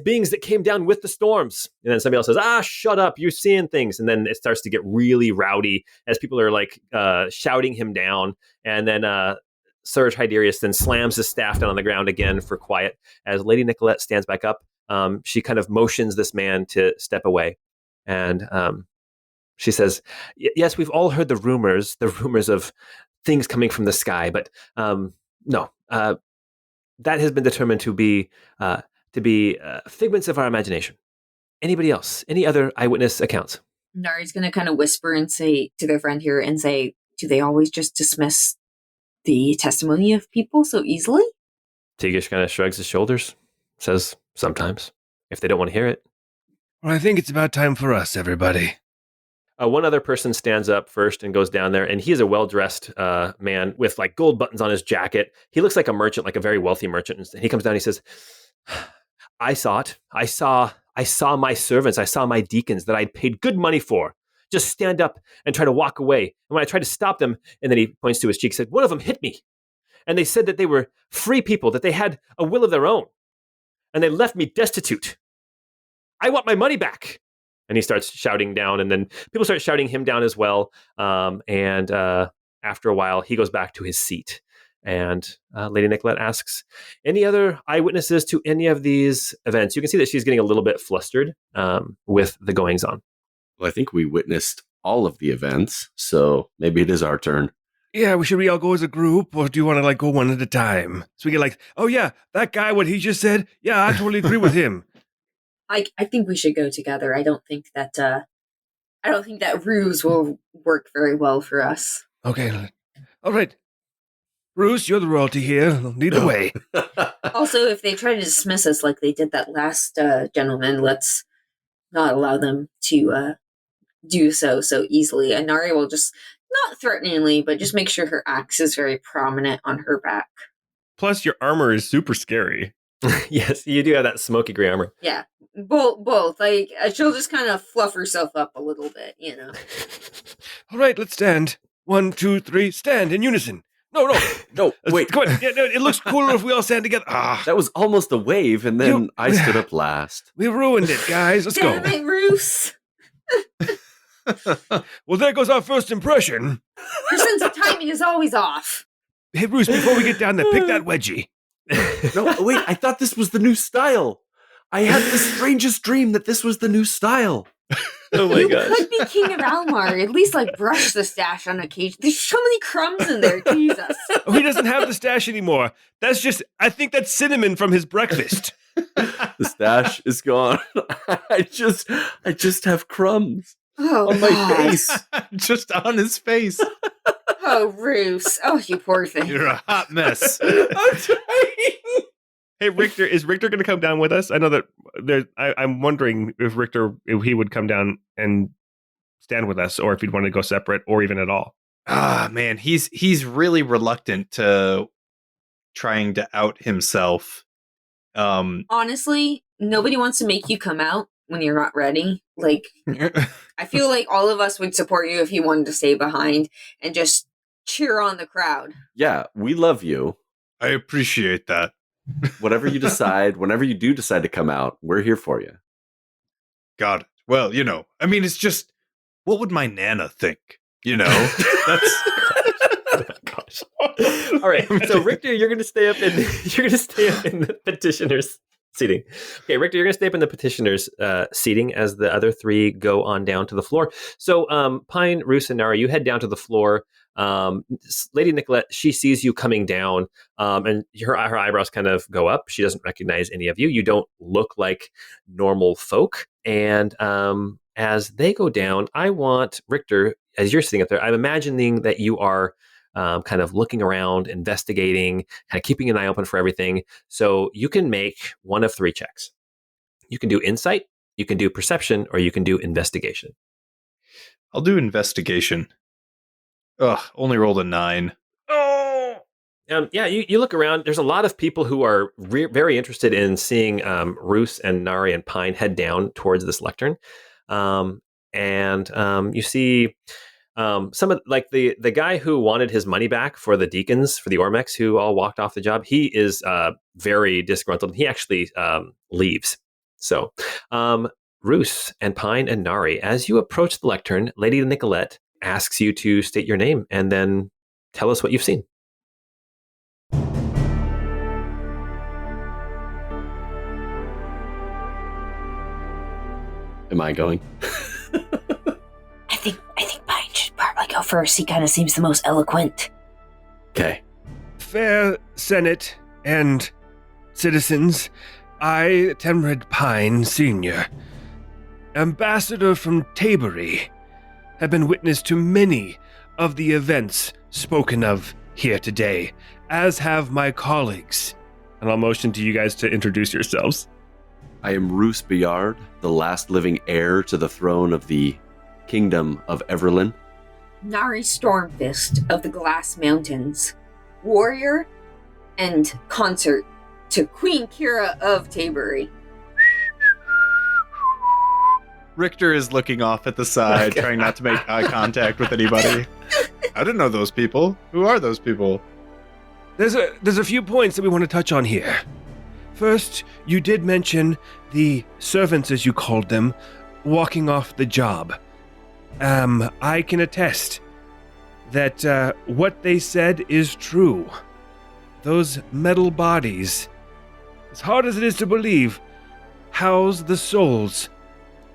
[SPEAKER 2] beings that came down with the storms. And then somebody else says, shut up. You're seeing things. And then it starts to get really rowdy as people are like shouting him down. And then Serge Hyderius then slams his staff down on the ground again for quiet. As Lady Nicolette stands back up, she kind of motions this man to step away. And she says, yes, we've all heard the rumors of things coming from the sky, but no, that has been determined to be figments of our imagination. Anybody else? Any other eyewitness accounts?
[SPEAKER 4] Nari's going to kind of whisper and say to their friend here and say, do they always just dismiss the testimony of people so easily?
[SPEAKER 2] Tigish kind of shrugs his shoulders, says sometimes, if they don't want to hear it.
[SPEAKER 6] Well, I think it's about time for us, everybody.
[SPEAKER 2] One other person stands up first and goes down there, and he is a well-dressed man with like gold buttons on his jacket. He looks like a merchant, like a very wealthy merchant. And he comes down and he says, I saw it. I saw my servants. I saw my deacons that I'd paid good money for just stand up and try to walk away. And when I tried to stop them, and then he points to his cheek, said, one of them hit me. And they said that they were free people, that they had a will of their own. And they left me destitute. I want my money back. And he starts shouting down, and then people start shouting him down as well. And after a while, he goes back to his seat. And Lady Nicolette asks, any other eyewitnesses to any of these events? You can see that she's getting a little bit flustered with the goings on.
[SPEAKER 3] Well, I think we witnessed all of the events, so maybe it is our turn.
[SPEAKER 6] Yeah, should we all go as a group, or do you want to, like, go one at a time? So we get like, oh yeah, that guy, what he just said, yeah, I totally agree with him.
[SPEAKER 4] I think we should go together. I don't think that ruse will work very well for us.
[SPEAKER 6] Okay, all right. Bruce, you're the royalty here. Lead the way.
[SPEAKER 4] Also, if they try to dismiss us like they did that last gentleman, let's not allow them to do so easily. And Nari will just, not threateningly, but just make sure her axe is very prominent on her back.
[SPEAKER 1] Plus, your armor is super scary.
[SPEAKER 2] Yes, you do have that smoky gray armor.
[SPEAKER 4] Yeah, both. Like, she'll just kind of fluff herself up a little bit, you know.
[SPEAKER 6] All right, let's stand. 1, 2, 3, stand in unison. No,
[SPEAKER 3] wait.
[SPEAKER 6] Come on. Yeah, no, it looks cooler if we all stand together.
[SPEAKER 3] That was almost a wave, and then I stood up last.
[SPEAKER 6] We ruined it, guys. Let's
[SPEAKER 4] Damn
[SPEAKER 6] go.
[SPEAKER 4] it, Roos.
[SPEAKER 6] Well, there goes our first impression.
[SPEAKER 4] Your sense of timing is always off.
[SPEAKER 6] Hey, Bruce, before we get down there, pick that wedgie.
[SPEAKER 3] No, wait, I thought this was the new style. I had the strangest dream that this was the new style.
[SPEAKER 2] Oh my
[SPEAKER 4] You
[SPEAKER 2] gosh.
[SPEAKER 4] could be king of Almar. At least, like, brush the stash on occasion. There's so many crumbs in there, Jesus.
[SPEAKER 6] Oh, he doesn't have the stash anymore. I think that's cinnamon from his breakfast.
[SPEAKER 3] The stash is gone. I just have crumbs
[SPEAKER 4] Oh,
[SPEAKER 3] on my
[SPEAKER 4] God.
[SPEAKER 3] face.
[SPEAKER 5] Just on his face.
[SPEAKER 4] Oh, Roos. Oh, you poor thing.
[SPEAKER 5] You're a hot mess.
[SPEAKER 3] I'm trying.
[SPEAKER 1] Hey, Richter, is Richter going to come down with us? I know that I'm wondering if he would come down and stand with us, or if he'd want to go separate, or even at all.
[SPEAKER 5] Ah, man, he's really reluctant to trying to out himself.
[SPEAKER 4] Honestly, nobody wants to make you come out when you're not ready. Like, I feel like all of us would support you if you wanted to stay behind and just cheer on the crowd.
[SPEAKER 3] Yeah, we love you.
[SPEAKER 5] I appreciate that.
[SPEAKER 3] Whatever you decide, whenever you do decide to come out, we're here for you.
[SPEAKER 5] Got it. Well, I mean, it's just, what would my Nana think? That's
[SPEAKER 2] Gosh. All right. So Richter, you're gonna stay up in the petitioners' seating. Okay, Richter, you're gonna stay up in the petitioners' seating as the other three go on down to the floor. So Pine, Roos, and Nari, you head down to the floor. Lady Nicolette, she sees you coming down, and her eyebrows kind of go up. She doesn't recognize any of you. You don't look like normal folk. And as they go down, I want Richter, as you're sitting up there, I'm imagining that you are kind of looking around, investigating, kind of keeping an eye open for everything. So you can make one of 3 checks. You can do insight, you can do perception, or you can do investigation.
[SPEAKER 5] I'll do investigation. Ugh, only rolled a 9.
[SPEAKER 2] Oh! Yeah, you look around. There's a lot of people who are very interested in seeing Roos and Nari and Pine head down towards this lectern. And you see some of, like, the guy who wanted his money back for the deacons, for the ormechs who all walked off the job. He is very disgruntled. He actually leaves. So Roos and Pine and Nari, as you approach the lectern, Lady Nicolette asks you to state your name and then tell us what you've seen.
[SPEAKER 3] Am I going?
[SPEAKER 4] I think Pine should probably go first. He kind of seems the most eloquent.
[SPEAKER 3] Okay.
[SPEAKER 6] Fair Senate and citizens, I, Temrid Pine Sr., ambassador from Tabery, have been witness to many of the events spoken of here today, as have my colleagues.
[SPEAKER 1] And I'll motion to you guys to introduce yourselves.
[SPEAKER 3] I am Roos Bayard, the last living heir to the throne of the Kingdom of Everlyn.
[SPEAKER 4] Nari Stormfist of the Glass Mountains, warrior and consort to Queen Kira of Tabery.
[SPEAKER 5] Richter is looking off at the side, trying not to make eye contact with anybody. I didn't know those people. Who are those people?
[SPEAKER 6] There's a few points that we want to touch on here. First, you did mention the servants, as you called them, walking off the job. I can attest that what they said is true. Those metal bodies, as hard as it is to believe, house the souls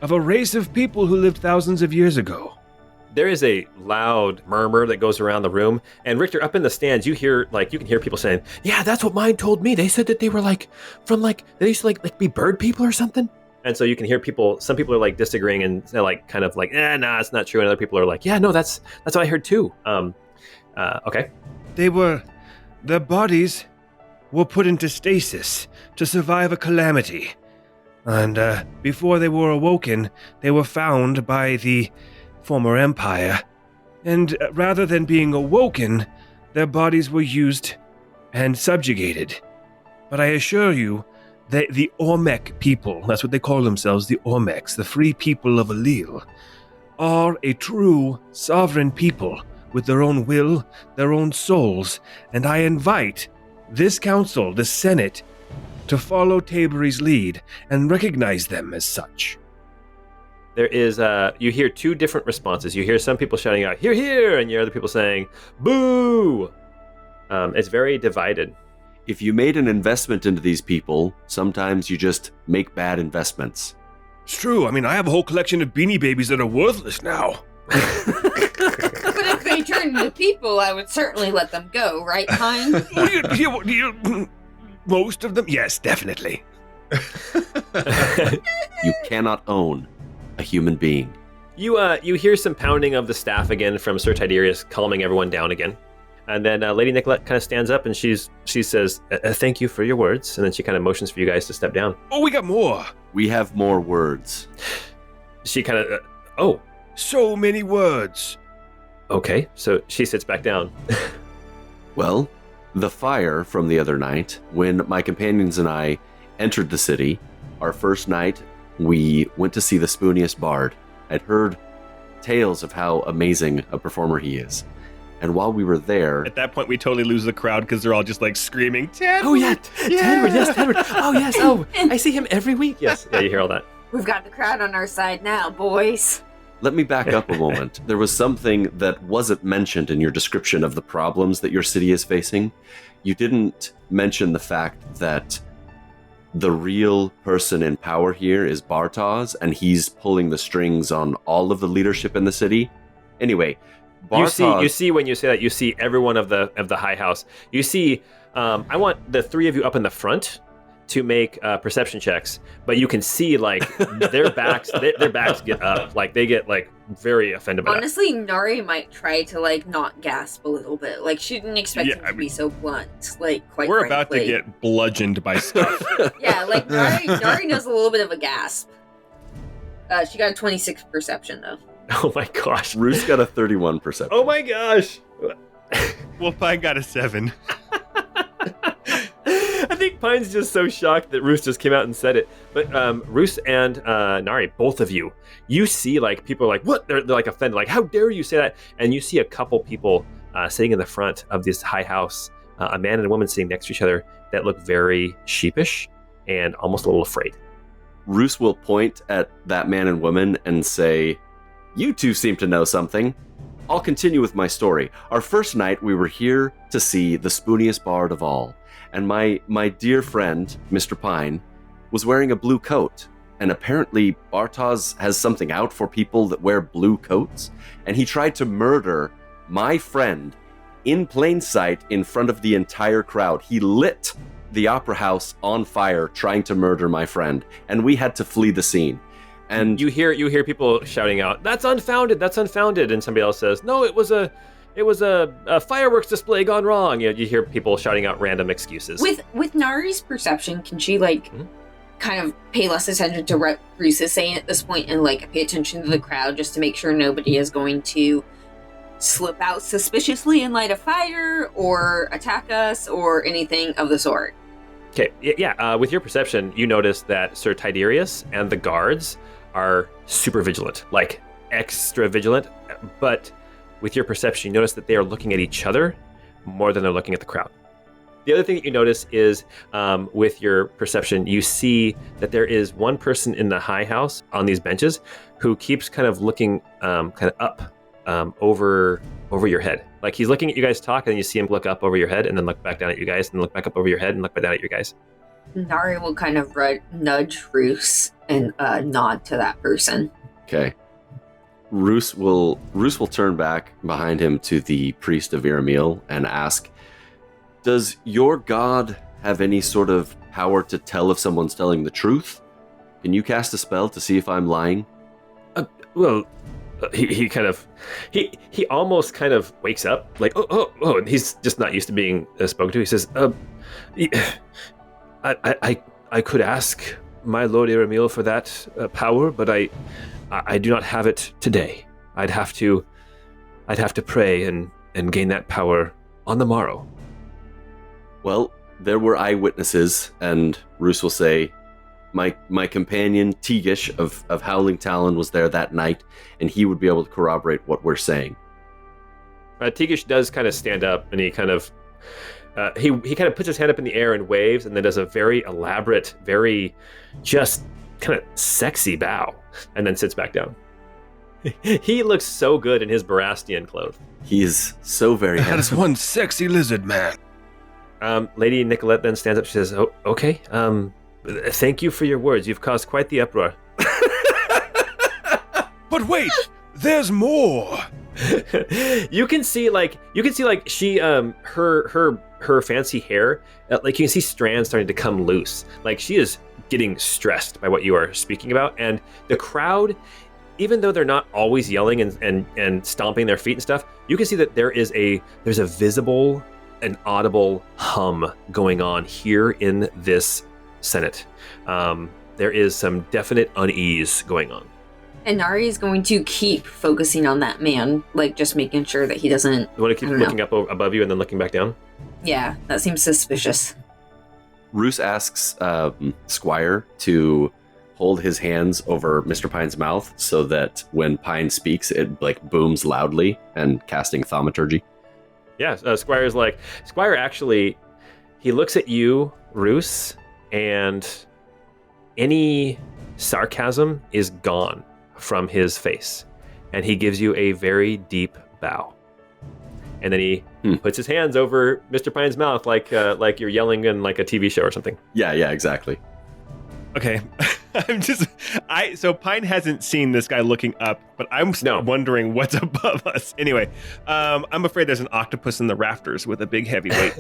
[SPEAKER 6] of a race of people who lived thousands of years ago.
[SPEAKER 2] There is a loud murmur that goes around the room, and Richter, up in the stands, you can hear people saying, "Yeah, that's what mine told me. They said that they were they used to be bird people or something." And so you can hear some people are disagreeing and they're nah, it's not true. And other people are like, yeah, no, that's what I heard too. Okay.
[SPEAKER 6] Their bodies were put into stasis to survive a calamity. And before they were awoken, they were found by the former empire. And rather than being awoken, their bodies were used and subjugated. But I assure you, the Ormech people, that's what they call themselves, the Ormechs, the free people of Alil, are a true sovereign people with their own will, their own souls, and I invite this council, the Senate, to follow Tabery's lead and recognize them as such.
[SPEAKER 2] There is, you hear two different responses. You hear some people shouting out, "Hear, hear," and you hear other people saying, "Boo!" It's very divided.
[SPEAKER 3] If you made an investment into these people, sometimes you just make bad investments.
[SPEAKER 6] It's true. I mean, I have a whole collection of Beanie Babies that are worthless now.
[SPEAKER 4] But if they turn into people, I would certainly let them go, right, Pine?
[SPEAKER 6] Most of them? Yes, definitely.
[SPEAKER 3] You cannot own a human being.
[SPEAKER 2] You hear some pounding of the staff again from Sir Tiberius, calming everyone down again. And then Lady Nicolette kind of stands up and she says, "Thank you for your words." And then she kind of motions for you guys to step down.
[SPEAKER 6] Oh, we got more.
[SPEAKER 3] We have more words.
[SPEAKER 2] She kind of,
[SPEAKER 6] So many words.
[SPEAKER 2] Okay, so she sits back down.
[SPEAKER 3] Well, the fire from the other night, when my companions and I entered the city, our first night, we went to see the spooniest bard. I'd heard tales of how amazing a performer he is. And while we were there...
[SPEAKER 1] At that point, we totally lose the crowd because they're all just screaming, "Tedward!
[SPEAKER 2] Oh, yeah, Tedward, yes, Tedward. Oh, yes, I see him every week." Yes, yeah, you hear all that.
[SPEAKER 4] We've got the crowd on our side now, boys.
[SPEAKER 3] Let me back up a moment. There was something that wasn't mentioned in your description of the problems that your city is facing. You didn't mention the fact that the real person in power here is Bartosz, and he's pulling the strings on all of the leadership in the city. Anyway, Bartosz...
[SPEAKER 2] You see when you say that, you see everyone of the High House. You see, I want the three of you up in the front to make perception checks, but you can see their backs get up, they get very offended by
[SPEAKER 4] Honestly, Nari might try to not gasp a little bit. She didn't expect him to be so blunt. Quite
[SPEAKER 1] we're
[SPEAKER 4] frankly.
[SPEAKER 1] about to get bludgeoned by stuff.
[SPEAKER 4] Yeah, Nari knows a little bit of a gasp. She got a 26 perception though.
[SPEAKER 2] Oh my gosh.
[SPEAKER 3] Roos got a 31 perception.
[SPEAKER 2] Oh my gosh.
[SPEAKER 1] Well, Pine got a 7.
[SPEAKER 2] I think Pine's just so shocked that Roos just came out and said it. But Roos and Nari, both of you see people are what? They're offended. How dare you say that? And you see a couple people sitting in the front of this high house, a man and a woman sitting next to each other that look very sheepish and almost a little afraid.
[SPEAKER 3] Roos will point at that man and woman and say, "You two seem to know something. I'll continue with my story. Our first night, we were here to see the spooniest bard of all. And my dear friend, Mr. Pine, was wearing a blue coat. And apparently Bartosz has something out for people that wear blue coats. And he tried to murder my friend in plain sight in front of the entire crowd. He lit the opera house on fire trying to murder my friend. And we had to flee the scene." And
[SPEAKER 2] you hear people shouting out, "That's unfounded! That's unfounded!" And somebody else says, "No, it was a fireworks display gone wrong." You hear people shouting out random excuses.
[SPEAKER 4] With Nari's perception, can she kind of pay less attention to what Roos is saying at this point and pay attention to the crowd just to make sure nobody is going to slip out suspiciously and light a fire or attack us or anything of the sort?
[SPEAKER 2] Okay, yeah. With your perception, you notice that Sir Tiberius and the guards are super vigilant, extra vigilant. But with your perception, you notice that they are looking at each other more than they're looking at the crowd. The other thing that you notice is with your perception, you see that there is one person in the high house on these benches who keeps kind of looking kind of up over your head. Like he's looking at you guys talk, and you see him look up over your head and then look back down at you guys and look back up over your head and look back down at you guys.
[SPEAKER 4] Nari will kind of nudge Roos and nod to that person.
[SPEAKER 3] Okay. Roos will turn back behind him to the priest of Iramiel and ask, does your god have any sort of power to tell if someone's telling the truth? Can you cast a spell to see if I'm lying?
[SPEAKER 2] He almost kind of wakes up like, oh, and he's just not used to being spoken to. He says, I could ask my Lord Iramiel for that power, but I do not have it today. I'd have to pray and gain that power on the morrow.
[SPEAKER 3] Well, there were eyewitnesses, and Roos will say, my companion Teagish of Howling Talon was there that night, and he would be able to corroborate what we're saying.
[SPEAKER 2] Teagish does kind of stand up, and he kind of he kind of puts his hand up in the air and waves, and then does a very elaborate, very just kind of sexy bow, and then sits back down. He looks so good in his Barastian clothes.
[SPEAKER 3] He is so very
[SPEAKER 6] That is
[SPEAKER 3] handsome.
[SPEAKER 6] one sexy lizard man.
[SPEAKER 2] Lady Nicolette then stands up. She says, "Oh, okay. Thank you for your words. You've caused quite the uproar."
[SPEAKER 6] But wait, there's more.
[SPEAKER 2] You can see she her fancy hair, like you can see strands starting to come loose. Like she is getting stressed by what you are speaking about, and the crowd, even though they're not always yelling and stomping their feet and stuff, you can see that there's a visible and audible hum going on here in this Senate. There is some definite unease going on.
[SPEAKER 4] And Nari is going to keep focusing on that man, like just making sure that he doesn't...
[SPEAKER 2] You want to keep looking up above you and then looking back down?
[SPEAKER 4] Yeah, that seems suspicious.
[SPEAKER 3] Roos asks Squire to hold his hands over Mr. Pine's mouth so that when Pine speaks, it like booms loudly, and casting thaumaturgy.
[SPEAKER 2] Yeah, Squire actually, he looks at you, Roos, and any sarcasm is gone from his face, and he gives you a very deep bow, and then he puts his hands over Mr. Pine's mouth like you're yelling in like a TV show or something.
[SPEAKER 3] Yeah, exactly.
[SPEAKER 1] Okay. So Pine hasn't seen this guy looking up, but I'm wondering what's above us. Anyway, I'm afraid there's an octopus in the rafters with a big heavy weight.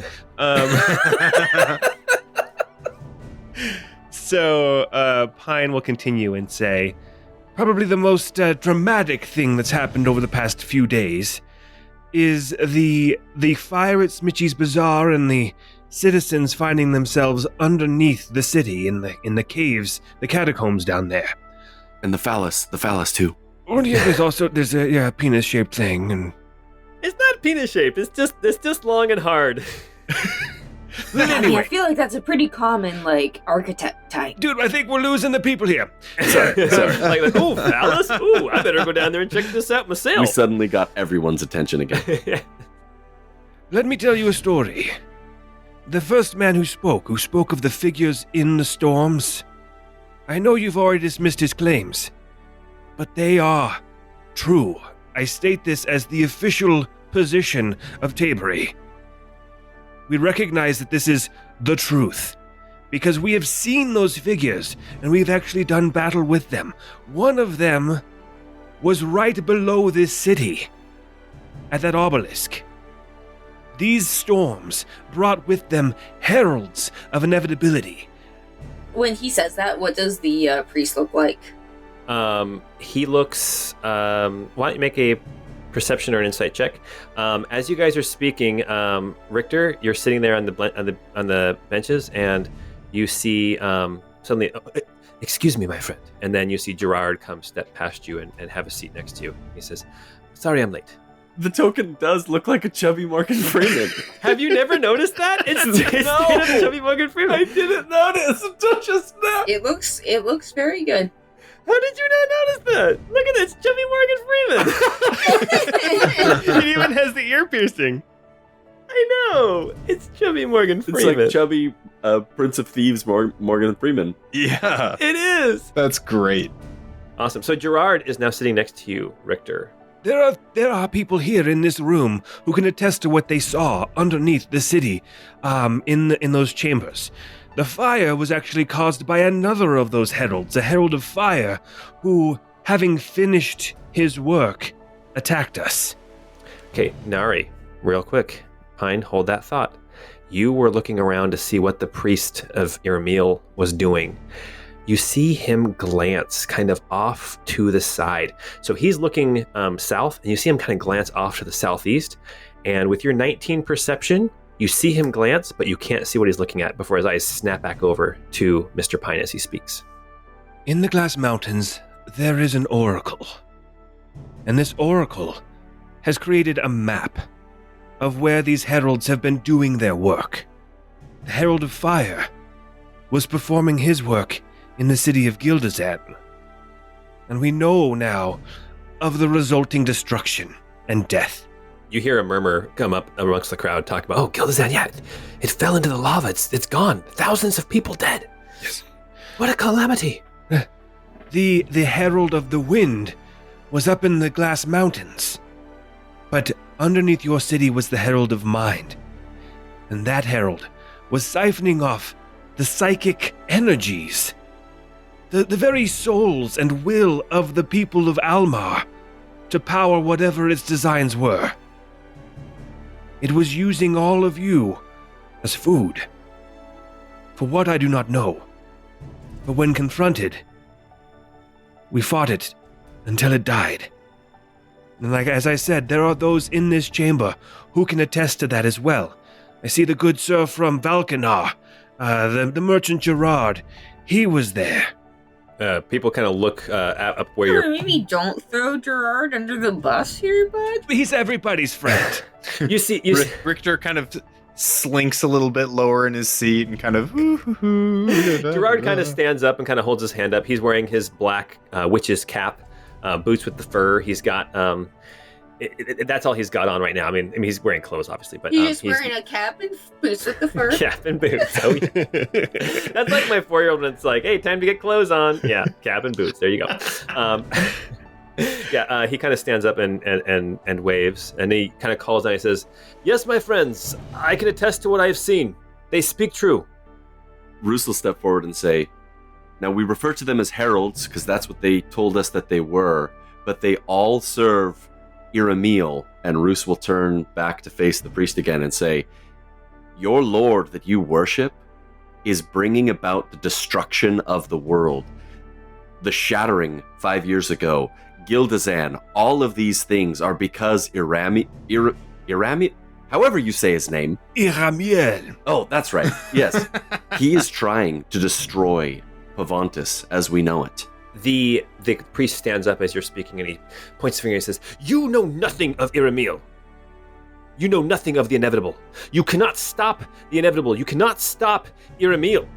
[SPEAKER 1] So Pine will continue and say, probably the most dramatic thing that's happened over the past few days is the fire at Smitchy's Bazaar and the citizens finding themselves underneath the city in the caves, the catacombs down there.
[SPEAKER 3] And the phallus too.
[SPEAKER 1] Oh yeah, there's a penis-shaped thing, and
[SPEAKER 2] It's not penis shaped. It's just long and hard.
[SPEAKER 1] then
[SPEAKER 4] I
[SPEAKER 1] anyway,
[SPEAKER 4] feel like that's a pretty common, like, architect type.
[SPEAKER 1] dude, I think we're losing the people here.
[SPEAKER 2] Sorry. like oh, phallus? Ooh, I better go down there and check this out myself.
[SPEAKER 3] We suddenly got everyone's attention again.
[SPEAKER 1] Let me tell you a story. The first man who spoke of the figures in the storms. I know you've already dismissed his claims, but they are true. I state this as the official position of Tabery. We recognize that this is the truth, because we have seen those figures, and we've actually done battle with them. One of them was right below this city, at that obelisk. These storms brought with them heralds of inevitability.
[SPEAKER 4] When he says that, what does the priest look like?
[SPEAKER 2] He looks. Why don't you make a perception or an insight check? As you guys are speaking, Richter, you're sitting there on the benches, and you see suddenly. Excuse me, my friend. And then you see Gerard come step past you and have a seat next to you. He says, "Sorry, I'm late."
[SPEAKER 3] The token does look like a chubby Morgan Freeman.
[SPEAKER 2] Have you never noticed that? It's a chubby Morgan Freeman.
[SPEAKER 3] I didn't notice until just now.
[SPEAKER 4] It looks very good.
[SPEAKER 2] How did you not notice that? Look at this, chubby Morgan Freeman.
[SPEAKER 1] He even has the ear piercing.
[SPEAKER 2] I know. It's chubby Morgan Freeman.
[SPEAKER 3] It's like chubby Prince of Thieves Morgan Freeman.
[SPEAKER 5] Yeah,
[SPEAKER 2] It is.
[SPEAKER 5] that's great.
[SPEAKER 2] Awesome. So Gerard is now sitting next to you, Richter.
[SPEAKER 6] There are people here in this room who can attest to what they saw underneath the city, in those chambers. The fire was actually caused by another of those heralds, a herald of fire, who, having finished his work, attacked us.
[SPEAKER 2] Okay, Nari, real quick. Pine, hold that thought. You were looking around to see what the priest of Iramiel was doing. You see him glance kind of off to the side. So he's looking south, and you see him kind of glance off to the southeast. And with your 19 perception, you see him glance, but you can't see what he's looking at before his eyes snap back over to Mr. Pine as he speaks.
[SPEAKER 6] In the Glass Mountains, there is an oracle. And this oracle has created a map of where these heralds have been doing their work. The Herald of Fire was performing his work in the city of Gildazan. And we know now of the resulting destruction and death.
[SPEAKER 2] You hear a murmur come up amongst the crowd talking about, oh, Gildazan, yeah, it fell into the lava. It's gone. Thousands of people dead.
[SPEAKER 6] Yes.
[SPEAKER 2] What a calamity.
[SPEAKER 6] The Herald of the Wind was up in the Glass Mountains. But underneath your city was the Herald of Mind. And that herald was siphoning off the psychic energies, the very souls and will of the people of Almar, to power whatever its designs were. It was using all of you as food. For what I do not know. But when confronted, we fought it until it died. And as I said, there are those in this chamber who can attest to that as well. I see the good sir from Valkanar, the merchant Gerard. He was there.
[SPEAKER 2] People kind of look up where you're...
[SPEAKER 4] Maybe don't throw Gerard under the bus here, bud.
[SPEAKER 6] He's everybody's friend.
[SPEAKER 2] You see...
[SPEAKER 5] Richter kind of slinks a little bit lower in his seat and kind of...
[SPEAKER 2] Gerard kind of stands up and kind of holds his hand up. He's wearing his black witch's cap, boots with the fur. He's got... that's all he's got on right now. I mean he's wearing clothes, obviously, but
[SPEAKER 4] He's wearing a cap and boots with the fur.
[SPEAKER 2] Cap and boots. Oh, yeah. That's like my 4-year-old when it's like, hey, time to get clothes on. Yeah, cap and boots. There you go. He kind of stands up and waves, and he kind of calls out. He says, "Yes, my friends, I can attest to what I have seen. They speak true."
[SPEAKER 3] Roos will step forward and say, now we refer to them as heralds because that's what they told us that they were, but they all serve Iramiel. And Roos will turn back to face the priest again and say, your lord that you worship is bringing about the destruction of the world. The shattering 5 years ago, Gildazan, all of these things are because Iramiel, however you say his name.
[SPEAKER 6] Iramiel.
[SPEAKER 3] Oh, that's right. Yes. He is trying to destroy Pavantis as we know it.
[SPEAKER 2] The priest stands up as you're speaking, and he points his finger and says, you know nothing of Iramiel. You know nothing of the inevitable. You cannot stop the inevitable. You cannot stop Iramiel.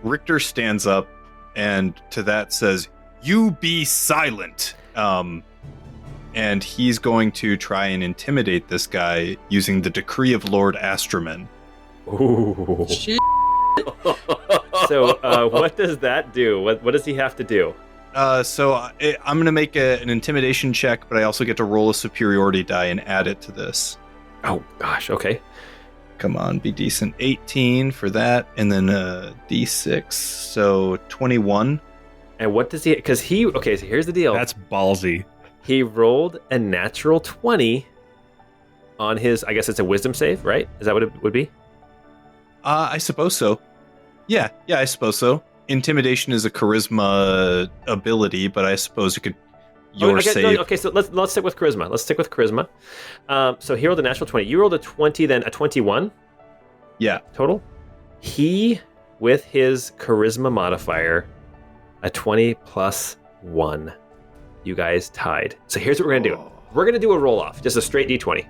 [SPEAKER 5] Richter stands up and to that says, you be silent. And he's going to try and intimidate this guy using the decree of Lord Astraman.
[SPEAKER 2] Ooh. So what does that do? What does he have to do?
[SPEAKER 5] I'm going to make an intimidation check, but I also get to roll a superiority die and add it to this.
[SPEAKER 2] Oh, gosh. Okay.
[SPEAKER 5] Come on, be decent. 18 for that, and then D6, so 21.
[SPEAKER 2] And what does he... Because okay, so here's the deal.
[SPEAKER 1] That's ballsy.
[SPEAKER 2] He rolled a natural 20 on his... I guess it's a wisdom save, right? Is that what it would be?
[SPEAKER 5] I suppose so. Yeah, I suppose so. Intimidation is a charisma ability, but I suppose you could... save...
[SPEAKER 2] Okay, so let's stick with charisma. So he rolled a natural 20. You rolled a 20, then a 21?
[SPEAKER 5] Yeah.
[SPEAKER 2] Total? He, with his charisma modifier, a 20 plus 1. You guys tied. So here's what we're going to do. We're going to do a roll-off, just a straight D20.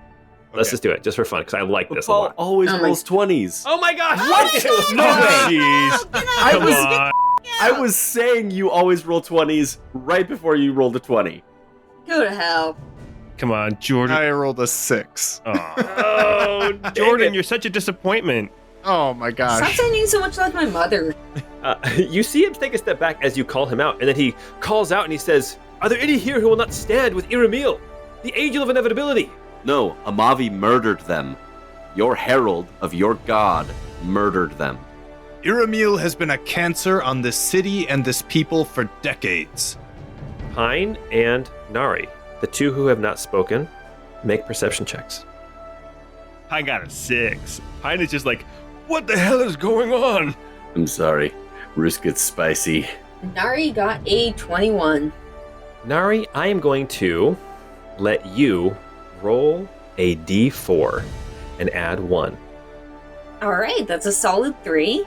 [SPEAKER 2] Let's just do it, just for fun, because I like this a
[SPEAKER 3] Paul
[SPEAKER 2] lot.
[SPEAKER 3] always rolls 20s.
[SPEAKER 2] Oh my gosh!
[SPEAKER 3] No way!
[SPEAKER 1] Jeez.
[SPEAKER 3] I was saying you always roll 20s right before you rolled a 20.
[SPEAKER 4] Go to hell.
[SPEAKER 1] Come on, Jordan.
[SPEAKER 5] I rolled a 6.
[SPEAKER 1] Oh, Jordan, you're such a disappointment.
[SPEAKER 5] Oh my
[SPEAKER 4] Stop
[SPEAKER 5] gosh.
[SPEAKER 4] sounding so much like my mother.
[SPEAKER 2] You see him take a step back as you call him out, and then he calls out and he says, "Are there any here who will not stand with Iramiel, the Angel of Inevitability?"
[SPEAKER 3] No, Amavi murdered them. Your herald of your god murdered them.
[SPEAKER 5] Iramiel has been a cancer on this city and this people for decades.
[SPEAKER 2] Pine and Nari, the two who have not spoken, make perception checks.
[SPEAKER 1] Pine got a 6. Pine is just like, what the hell is going on?
[SPEAKER 3] I'm sorry. Roos gets spicy.
[SPEAKER 4] Nari got a 21.
[SPEAKER 2] Nari, I am going to let you roll a d4 and add 1.
[SPEAKER 4] All right, that's a solid 3.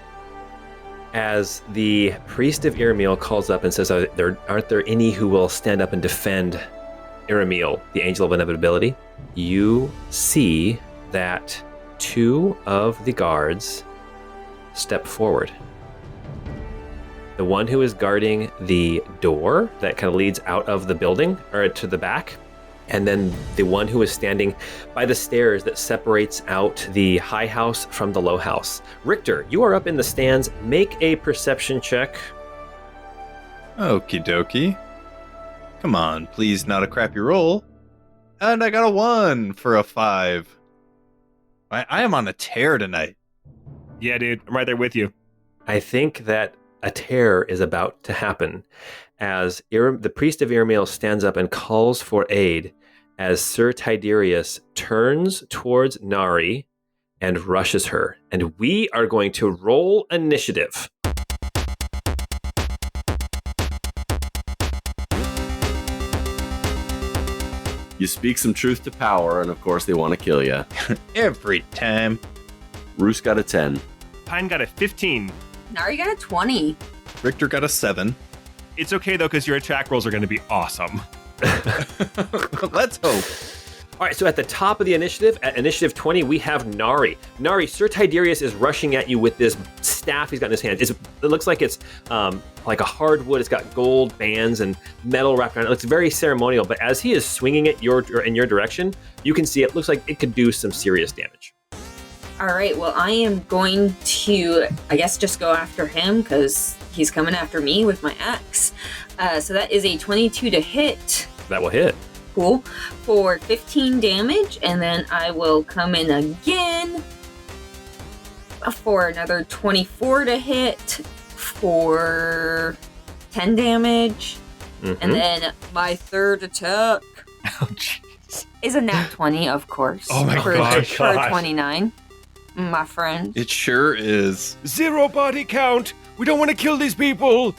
[SPEAKER 2] As the priest of Iramiel calls up and says, aren't there any who will stand up and defend Iramiel, the Angel of Inevitability? You see that 2 of the guards step forward. The one who is guarding the door that kind of leads out of the building, or to the back, and then the one who is standing by the stairs that separates out the high house from the low house. Richter, you are up in the stands. Make a perception check.
[SPEAKER 5] Okie dokie. Come on, please not a crappy roll. And I got a 1 for a 5. I am on a tear tonight.
[SPEAKER 1] Yeah, dude, I'm right there with you.
[SPEAKER 2] I think that a tear is about to happen as the priest of Iramiel stands up and calls for aid as Sir Tiberius turns towards Nari and rushes her. And we are going to roll initiative.
[SPEAKER 3] You speak some truth to power, and of course they want to kill you.
[SPEAKER 5] Every time.
[SPEAKER 3] Roos got a 10.
[SPEAKER 1] Pine got a 15.
[SPEAKER 4] Nari got a 20.
[SPEAKER 5] Richter got a 7.
[SPEAKER 1] It's okay, though, because your attack rolls are going to be awesome.
[SPEAKER 5] Let's hope.
[SPEAKER 2] All right, so at the top of the initiative, at initiative 20, we have Nari. Nari, Sir Tiberius is rushing at you with this staff he's got in his hand. It looks like it's like a hardwood. It's got gold bands and metal wrapped around it. It looks very ceremonial, but as he is swinging it in your direction, you can see it looks like it could do some serious damage.
[SPEAKER 4] All right, well, I am going to, I guess, just go after him because he's coming after me with my axe. So that is a 22 to hit.
[SPEAKER 2] That will hit.
[SPEAKER 4] Cool. For 15 damage, and then I will come in again for another 24 to hit for 10 damage.
[SPEAKER 2] Mm-hmm.
[SPEAKER 4] And then my third attack
[SPEAKER 1] Oh, jeez.
[SPEAKER 4] is a nat 20, of course.
[SPEAKER 1] Oh my
[SPEAKER 4] for,
[SPEAKER 1] gosh.
[SPEAKER 4] For 29, my friend.
[SPEAKER 5] It sure is.
[SPEAKER 6] 0 body count. We don't want to kill these people.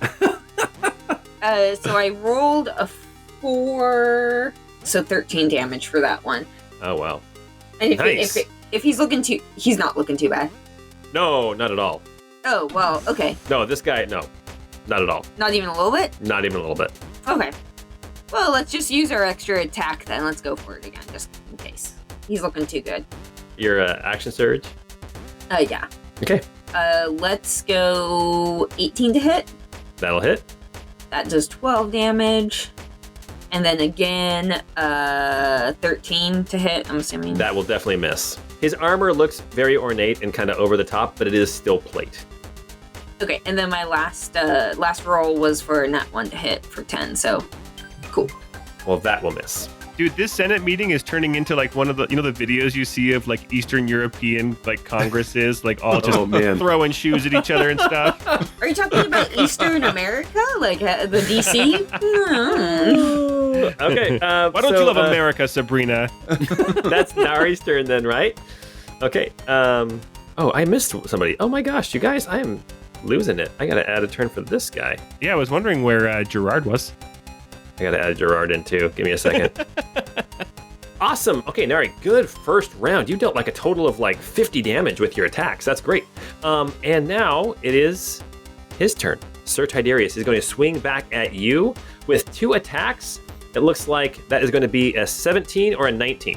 [SPEAKER 4] So I rolled a 4, so 13 damage for that one.
[SPEAKER 2] Oh, wow.
[SPEAKER 4] And
[SPEAKER 2] Nice.
[SPEAKER 4] if he's not looking too bad.
[SPEAKER 2] No, not at all.
[SPEAKER 4] Oh, well, okay.
[SPEAKER 2] No, this guy, no. Not at all.
[SPEAKER 4] Not even a little bit?
[SPEAKER 2] Not even a little bit.
[SPEAKER 4] Okay. Well, let's just use our extra attack then. Let's go for it again, just in case. He's looking too good.
[SPEAKER 2] Your action surge?
[SPEAKER 4] Yeah.
[SPEAKER 2] Okay.
[SPEAKER 4] Let's go 18 to hit.
[SPEAKER 2] That'll hit.
[SPEAKER 4] That does 12 damage. And then again, 13 to hit, I'm assuming.
[SPEAKER 2] That will definitely miss. His armor looks very ornate and kind of over the top, but it is still plate.
[SPEAKER 4] Okay, and then my last roll was for a nat 1 to hit for 10, so cool.
[SPEAKER 2] Well, that will miss.
[SPEAKER 1] Dude, this Senate meeting is turning into like one of the, the videos you see of like Eastern European like congresses, like all just
[SPEAKER 3] Oh, man.
[SPEAKER 1] throwing shoes at each other and stuff.
[SPEAKER 4] Are you talking about Eastern America? Like the DC?
[SPEAKER 2] Okay.
[SPEAKER 1] Why don't you love America, Sabrina?
[SPEAKER 2] That's Nari's turn then, right? Okay. Oh, I missed somebody. Oh my gosh, you guys, I am losing it. I gotta add a turn for this guy.
[SPEAKER 1] Yeah, I was wondering where Gerard was.
[SPEAKER 2] I gotta add Gerard in too. Give me a second. Awesome. Okay, Nari, good first round. You dealt like a total of like 50 damage with your attacks. That's great. And now it is his turn. Sir Tiberius is going to swing back at you with 2 attacks. It looks like that is going to be a 17 or a 19.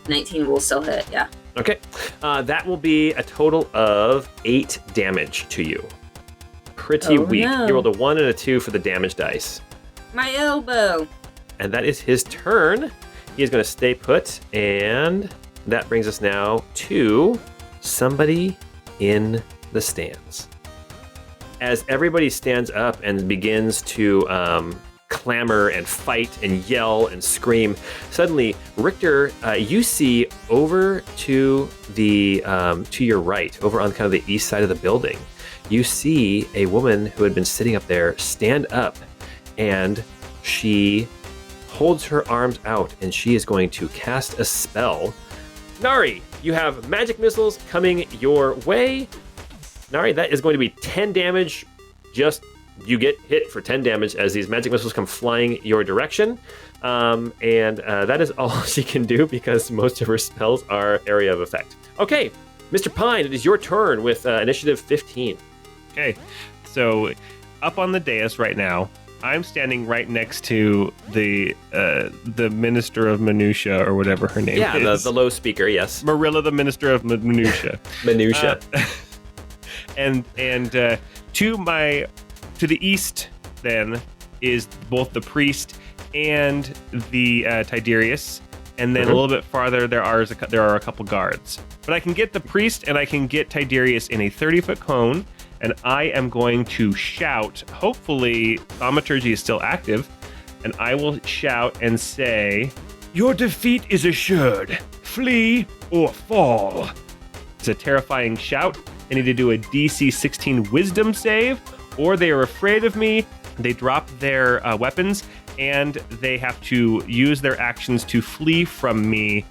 [SPEAKER 4] 19 will still hit, yeah.
[SPEAKER 2] Okay. That will be a total of 8 damage to you. Pretty
[SPEAKER 4] Oh,
[SPEAKER 2] weak.
[SPEAKER 4] no.
[SPEAKER 2] You rolled a 1 and a 2 for the damage dice.
[SPEAKER 4] My elbow.
[SPEAKER 2] And that is his turn. He is going to stay put, and that brings us now to somebody in the stands. As everybody stands up and begins to clamor and fight and yell and scream, suddenly, Richter, you see over to the to your right, over on kind of the east side of the building, you see a woman who had been sitting up there stand up, and she holds her arms out, and she is going to cast a spell. Nari, you have magic missiles coming your way. Nari, that is going to be 10 damage. Just, you get hit for 10 damage as these magic missiles come flying your direction. And that is all she can do because most of her spells are area of effect. Okay, Mr. Pine, it is your turn with initiative 15.
[SPEAKER 1] Okay, so up on the dais right now, I'm standing right next to the Minister of Minutia, or whatever her name is.
[SPEAKER 2] Yeah, the low speaker, yes.
[SPEAKER 1] Marilla, the Minister of Minutia.
[SPEAKER 2] Minutia.
[SPEAKER 1] And to the east, then, is both the priest and the Tiberius, and then a little bit farther there are a couple guards. But I can get the priest and I can get Tiberius in a 30-foot cone, and I am going to shout. Hopefully, thaumaturgy is still active, and I will shout and say,
[SPEAKER 6] Your defeat is assured. Flee or fall.
[SPEAKER 1] It's a terrifying shout. I need to do a DC 16 wisdom save, or they are afraid of me. They drop their weapons, and they have to use their actions to flee from me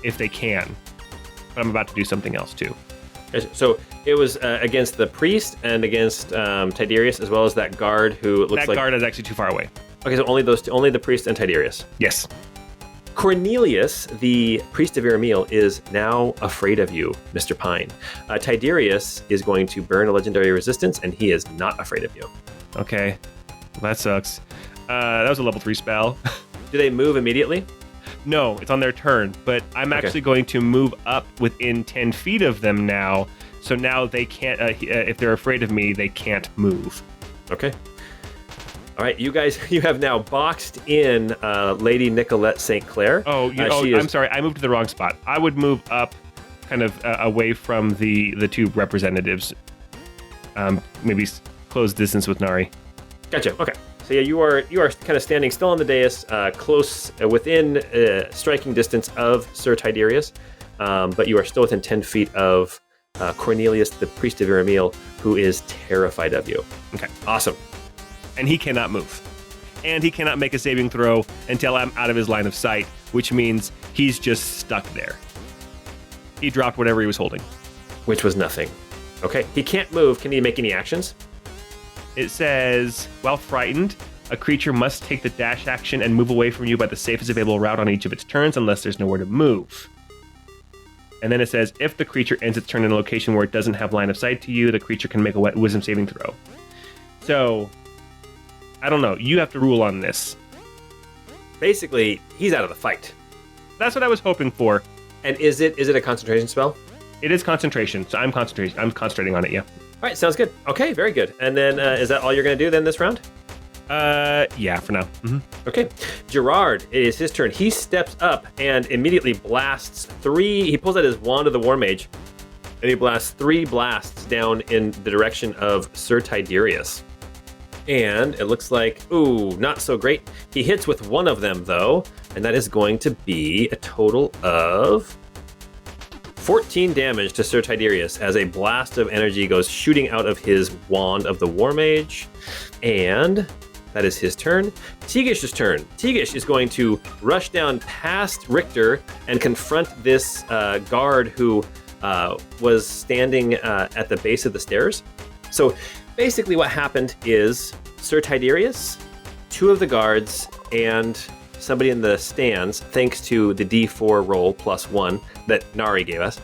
[SPEAKER 1] if they can. But I'm about to do something else, too.
[SPEAKER 2] So it was against the priest and against Tiberius, as well as that guard who looks like...
[SPEAKER 1] That guard is actually too far away.
[SPEAKER 2] Okay, so only those two, only the priest and Tiberius.
[SPEAKER 1] Yes.
[SPEAKER 2] Cornelius, the priest of Iramiel, is now afraid of you, Mr. Pine. Tiberius is going to burn a legendary resistance, and he is not afraid of you.
[SPEAKER 1] Okay. Well, that sucks. That was a level 3 spell.
[SPEAKER 2] Do they move immediately?
[SPEAKER 1] No, it's on their turn, but I'm actually going to move up within 10 feet of them now, so now they can't, if they're afraid of me, they can't move.
[SPEAKER 2] Okay. All right, you guys, you have now boxed in Lady Nicolette St. Clair.
[SPEAKER 1] I'm sorry, I moved to the wrong spot. I would move up kind of away from the two representatives, maybe close distance with Nari.
[SPEAKER 2] Gotcha, okay. So yeah, you are kind of standing still on the dais, close, within striking distance of Sir Tiberius, but you are still within 10 feet of Cornelius, the priest of Iramiel, who is terrified of you.
[SPEAKER 1] Okay.
[SPEAKER 2] Awesome.
[SPEAKER 1] And he cannot move. And he cannot make a saving throw until I'm out of his line of sight, which means he's just stuck there. He dropped whatever he was holding.
[SPEAKER 2] Which was nothing. Okay, he can't move. Can he make any actions?
[SPEAKER 1] It says, while frightened, a creature must take the dash action and move away from you by the safest available route on each of its turns unless there's nowhere to move. And then it says, if the creature ends its turn in a location where it doesn't have line of sight to you, the creature can make a wisdom saving throw. So, I don't know. You have to rule on this.
[SPEAKER 2] Basically, he's out of the fight.
[SPEAKER 1] That's what I was hoping for.
[SPEAKER 2] And is it a concentration spell?
[SPEAKER 1] It is concentration, so I'm concentrating on it, yeah.
[SPEAKER 2] All right, sounds good. Okay, very good. And then is that all you're going to do then this round?
[SPEAKER 1] Yeah, for now. Mm-hmm.
[SPEAKER 2] Okay. Gerard, it is his turn. He steps up and immediately blasts he pulls out his Wand of the War Mage, and he blasts 3 blasts down in the direction of Sir Tiberius. And it looks like, not so great. He hits with one of them, though, and that is going to be a total of 14 damage to Sir Tiberius as a blast of energy goes shooting out of his Wand of the War Mage. And that is his turn. Tigish's turn. Tigish is going to rush down past Richter and confront this guard who was standing at the base of the stairs. So basically what happened is Sir Tiberius, 2 of the guards, and somebody in the stands, thanks to the D4 roll +1 that Nari gave us,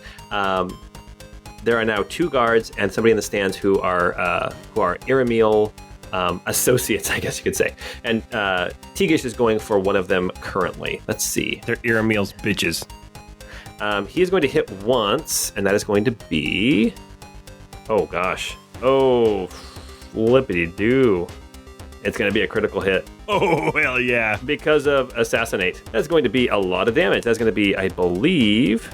[SPEAKER 2] there are now 2 guards and somebody in the stands who are Iramiel associates, I guess you could say. And Tigish is going for one of them currently. Let's see.
[SPEAKER 1] They're Iramiel's bitches.
[SPEAKER 2] He is going to hit once, and that is going to be... Oh, gosh. Oh, flippity-doo. It's going to be a critical hit
[SPEAKER 1] Oh, hell yeah.
[SPEAKER 2] because of Assassinate. That's going to be a lot of damage. That's going to be, I believe,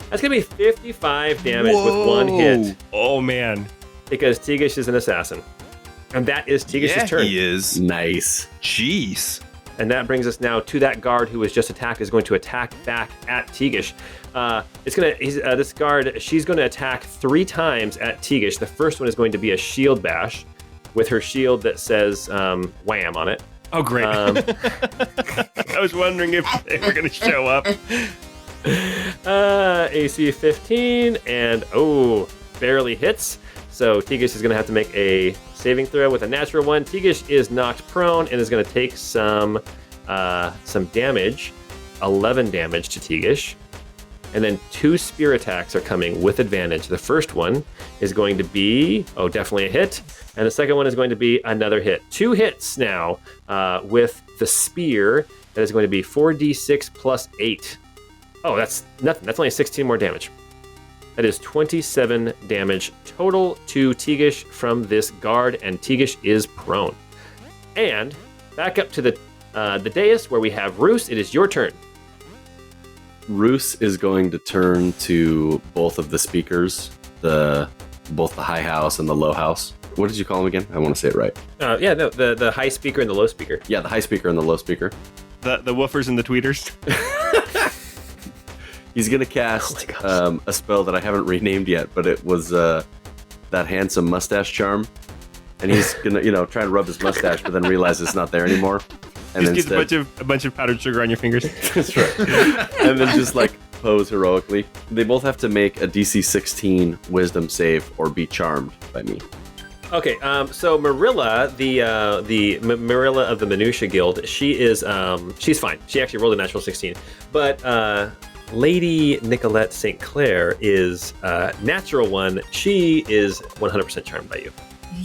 [SPEAKER 2] that's going to be 55 damage with one hit
[SPEAKER 1] Oh, man.
[SPEAKER 2] because Tegish is an assassin. And that is Tigish's turn.
[SPEAKER 5] he is.
[SPEAKER 3] Nice.
[SPEAKER 5] Jeez.
[SPEAKER 2] And that brings us now to that guard who was just attacked is going to attack back at Tegish. This guard, she's going to attack 3 times at Tegish. The first one is going to be a shield bash with her shield that says wham on it.
[SPEAKER 1] Oh, great. I was wondering if they were going to show up.
[SPEAKER 2] AC 15 and barely hits. So Tegish is going to have to make a saving throw with a natural 1. Tegish is knocked prone and is going to take some damage, 11 damage to Tegish. And then 2 spear attacks are coming with advantage. The first one is going to be, definitely a hit. And the second one is going to be another hit. 2 hits now with the spear. That is going to be 4d6 plus 8. Oh, that's nothing. That's only 16 more damage. That is 27 damage total to Tegish from this guard, and Tegish is prone. And back up to the dais where we have Roos. It is your turn.
[SPEAKER 3] Roos is going to turn to both of the speakers, both the high house and the low house. What did you call them again? I want to say it right.
[SPEAKER 2] The high speaker and the low speaker.
[SPEAKER 3] Yeah, the high speaker and the low speaker.
[SPEAKER 1] The woofers and the tweeters.
[SPEAKER 3] He's going to cast a spell that I haven't renamed yet, but it was that handsome mustache charm. And he's going to, try to rub his mustache, but then realize it's not there anymore. And
[SPEAKER 1] just get a bunch of powdered sugar on your fingers.
[SPEAKER 3] That's right. And then just pose heroically. They both have to make a DC 16 wisdom save or be charmed by me.
[SPEAKER 2] Okay, so Marilla, the Marilla of the Minutia Guild, she's fine. She actually rolled a natural 16. But Lady Nicolette St. Clair is natural 1. She is 100% charmed by you.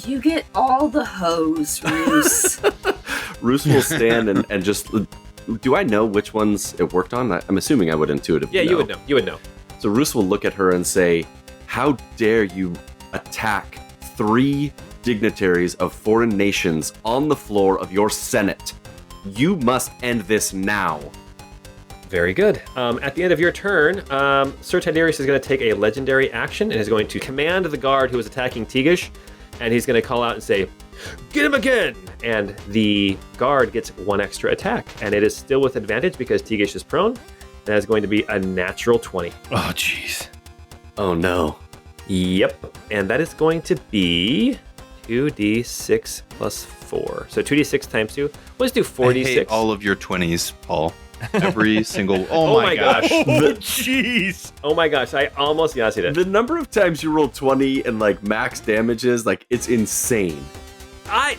[SPEAKER 4] You get all the hoes, Roos.
[SPEAKER 3] Roos will stand and just... Do I know which ones it worked on? I'm assuming I would intuitively know.
[SPEAKER 2] Yeah, you would know.
[SPEAKER 3] So Roos will look at her and say, "How dare you attack 3 dignitaries of foreign nations on the floor of your Senate? You must end this now."
[SPEAKER 2] Very good. At the end of your turn, Sir Tiberius is going to take a legendary action and is going to command the guard who is attacking Tegish, and he's going to call out and say, "Get him again!" And the guard gets 1 extra attack, and it is still with advantage because Tegish is prone. That is going to be a natural 20.
[SPEAKER 1] Oh, jeez.
[SPEAKER 3] Oh, no.
[SPEAKER 2] Yep. And that is going to be 2d6 plus 4. So 2d6 times 2. Let's do 4d6.
[SPEAKER 5] I hate all of your 20s, Paul. Every single... Oh my gosh.
[SPEAKER 1] Oh, jeez.
[SPEAKER 2] Oh my gosh, I almost got it.
[SPEAKER 3] The number of times you roll 20 and max damages, it's insane.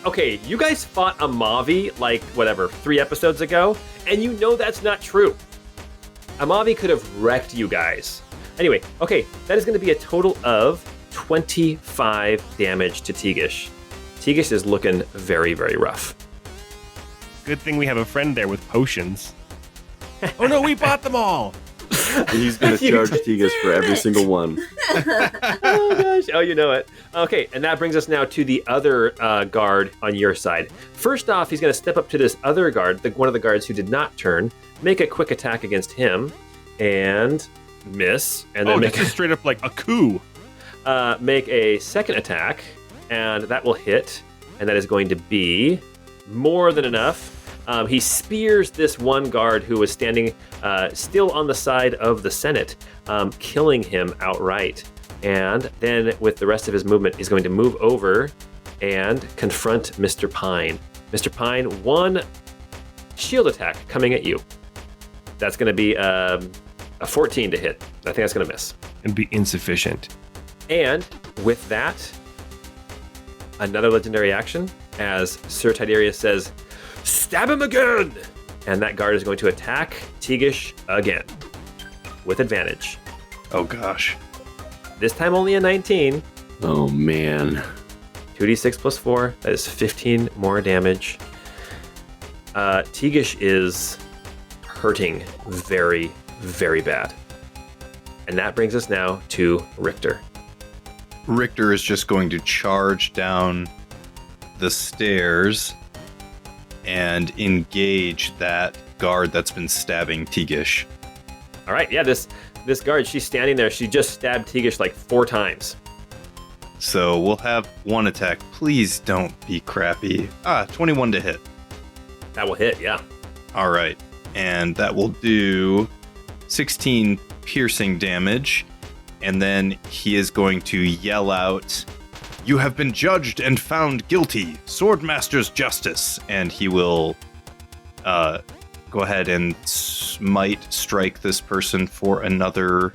[SPEAKER 2] Okay, you guys fought a Mavi 3 episodes ago, and you know that's not true. Amavi could have wrecked you guys. Anyway, okay, that is going to be a total of 25 damage to Tegish. Tegish is looking very, very rough.
[SPEAKER 1] Good thing we have a friend there with potions. Oh no, we bought them all.
[SPEAKER 3] He's going to charge Tegish for every single one.
[SPEAKER 2] Oh gosh, oh you know it. Okay, and that brings us now to the other guard on your side. First off, he's going to step up to this other guard, one of the guards who did not turn, make a quick attack against him, and miss. And then
[SPEAKER 1] make it straight up like a coup.
[SPEAKER 2] Make a second attack, and that will hit, and that is going to be more than enough. He spears this one guard who was standing still on the side of the Senate, killing him outright. And then with the rest of his movement, he's going to move over and confront Mr. Pine. Mr. Pine, 1 shield attack coming at you. That's going to be a 14 to hit. I think that's going to miss.
[SPEAKER 1] And be insufficient.
[SPEAKER 2] And with that, another legendary action as Sir Tiberius says, "Stab him again!" And that guard is going to attack Tegish again with advantage.
[SPEAKER 5] Oh gosh.
[SPEAKER 2] This time only a 19.
[SPEAKER 3] Oh man.
[SPEAKER 2] 2d6 plus 4. That is 15 more damage. Tegish is hurting very, very bad. And that brings us now to Richter.
[SPEAKER 5] Richter is just going to charge down the stairs and engage that guard that's been stabbing Teagish.
[SPEAKER 2] All right, yeah, this guard, she's standing there. She just stabbed Teagish like 4 times.
[SPEAKER 5] So we'll have one attack. Please don't be crappy. 21 to hit.
[SPEAKER 2] That will hit, yeah.
[SPEAKER 5] All right. And that will do 16 piercing damage. And then he is going to yell out, "You have been judged and found guilty. Swordmaster's justice." And he will go ahead and strike this person for another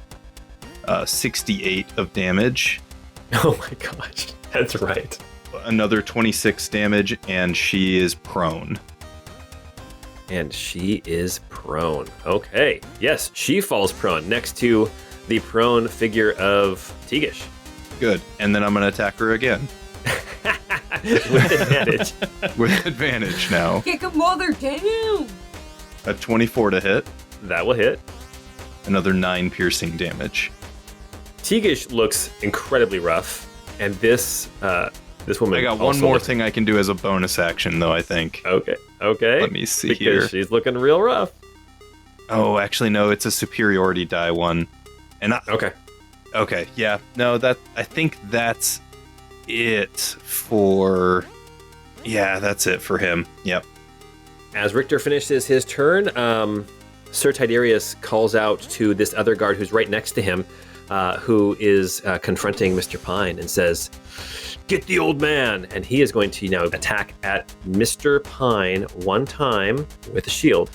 [SPEAKER 5] 68 of damage.
[SPEAKER 2] Oh my gosh, that's right.
[SPEAKER 5] Another 26 damage, and she is prone.
[SPEAKER 2] And she is prone. Okay. Yes, she falls prone next to the prone figure of Teagish.
[SPEAKER 5] Good. And then I'm going to attack her again.
[SPEAKER 2] With advantage.
[SPEAKER 5] With advantage now.
[SPEAKER 4] Kick a mother down!
[SPEAKER 5] A 24 to hit.
[SPEAKER 2] That will hit.
[SPEAKER 5] Another 9 piercing damage.
[SPEAKER 2] Teagish looks incredibly rough, and this woman.
[SPEAKER 5] I got one more thing I can do as a bonus action, though, I think.
[SPEAKER 2] Okay.
[SPEAKER 5] Let me see
[SPEAKER 2] because
[SPEAKER 5] here.
[SPEAKER 2] She's looking real rough.
[SPEAKER 5] Oh, actually, no, it's a superiority die one. And Okay, yeah. No, I think that's it for... Yeah, that's it for him. Yep.
[SPEAKER 2] As Richter finishes his turn, Sir Tiberius calls out to this other guard who's right next to him, who is confronting Mr. Pine and says, "Get the old man!" And he is going to now attack at Mr. Pine 1 time with a shield.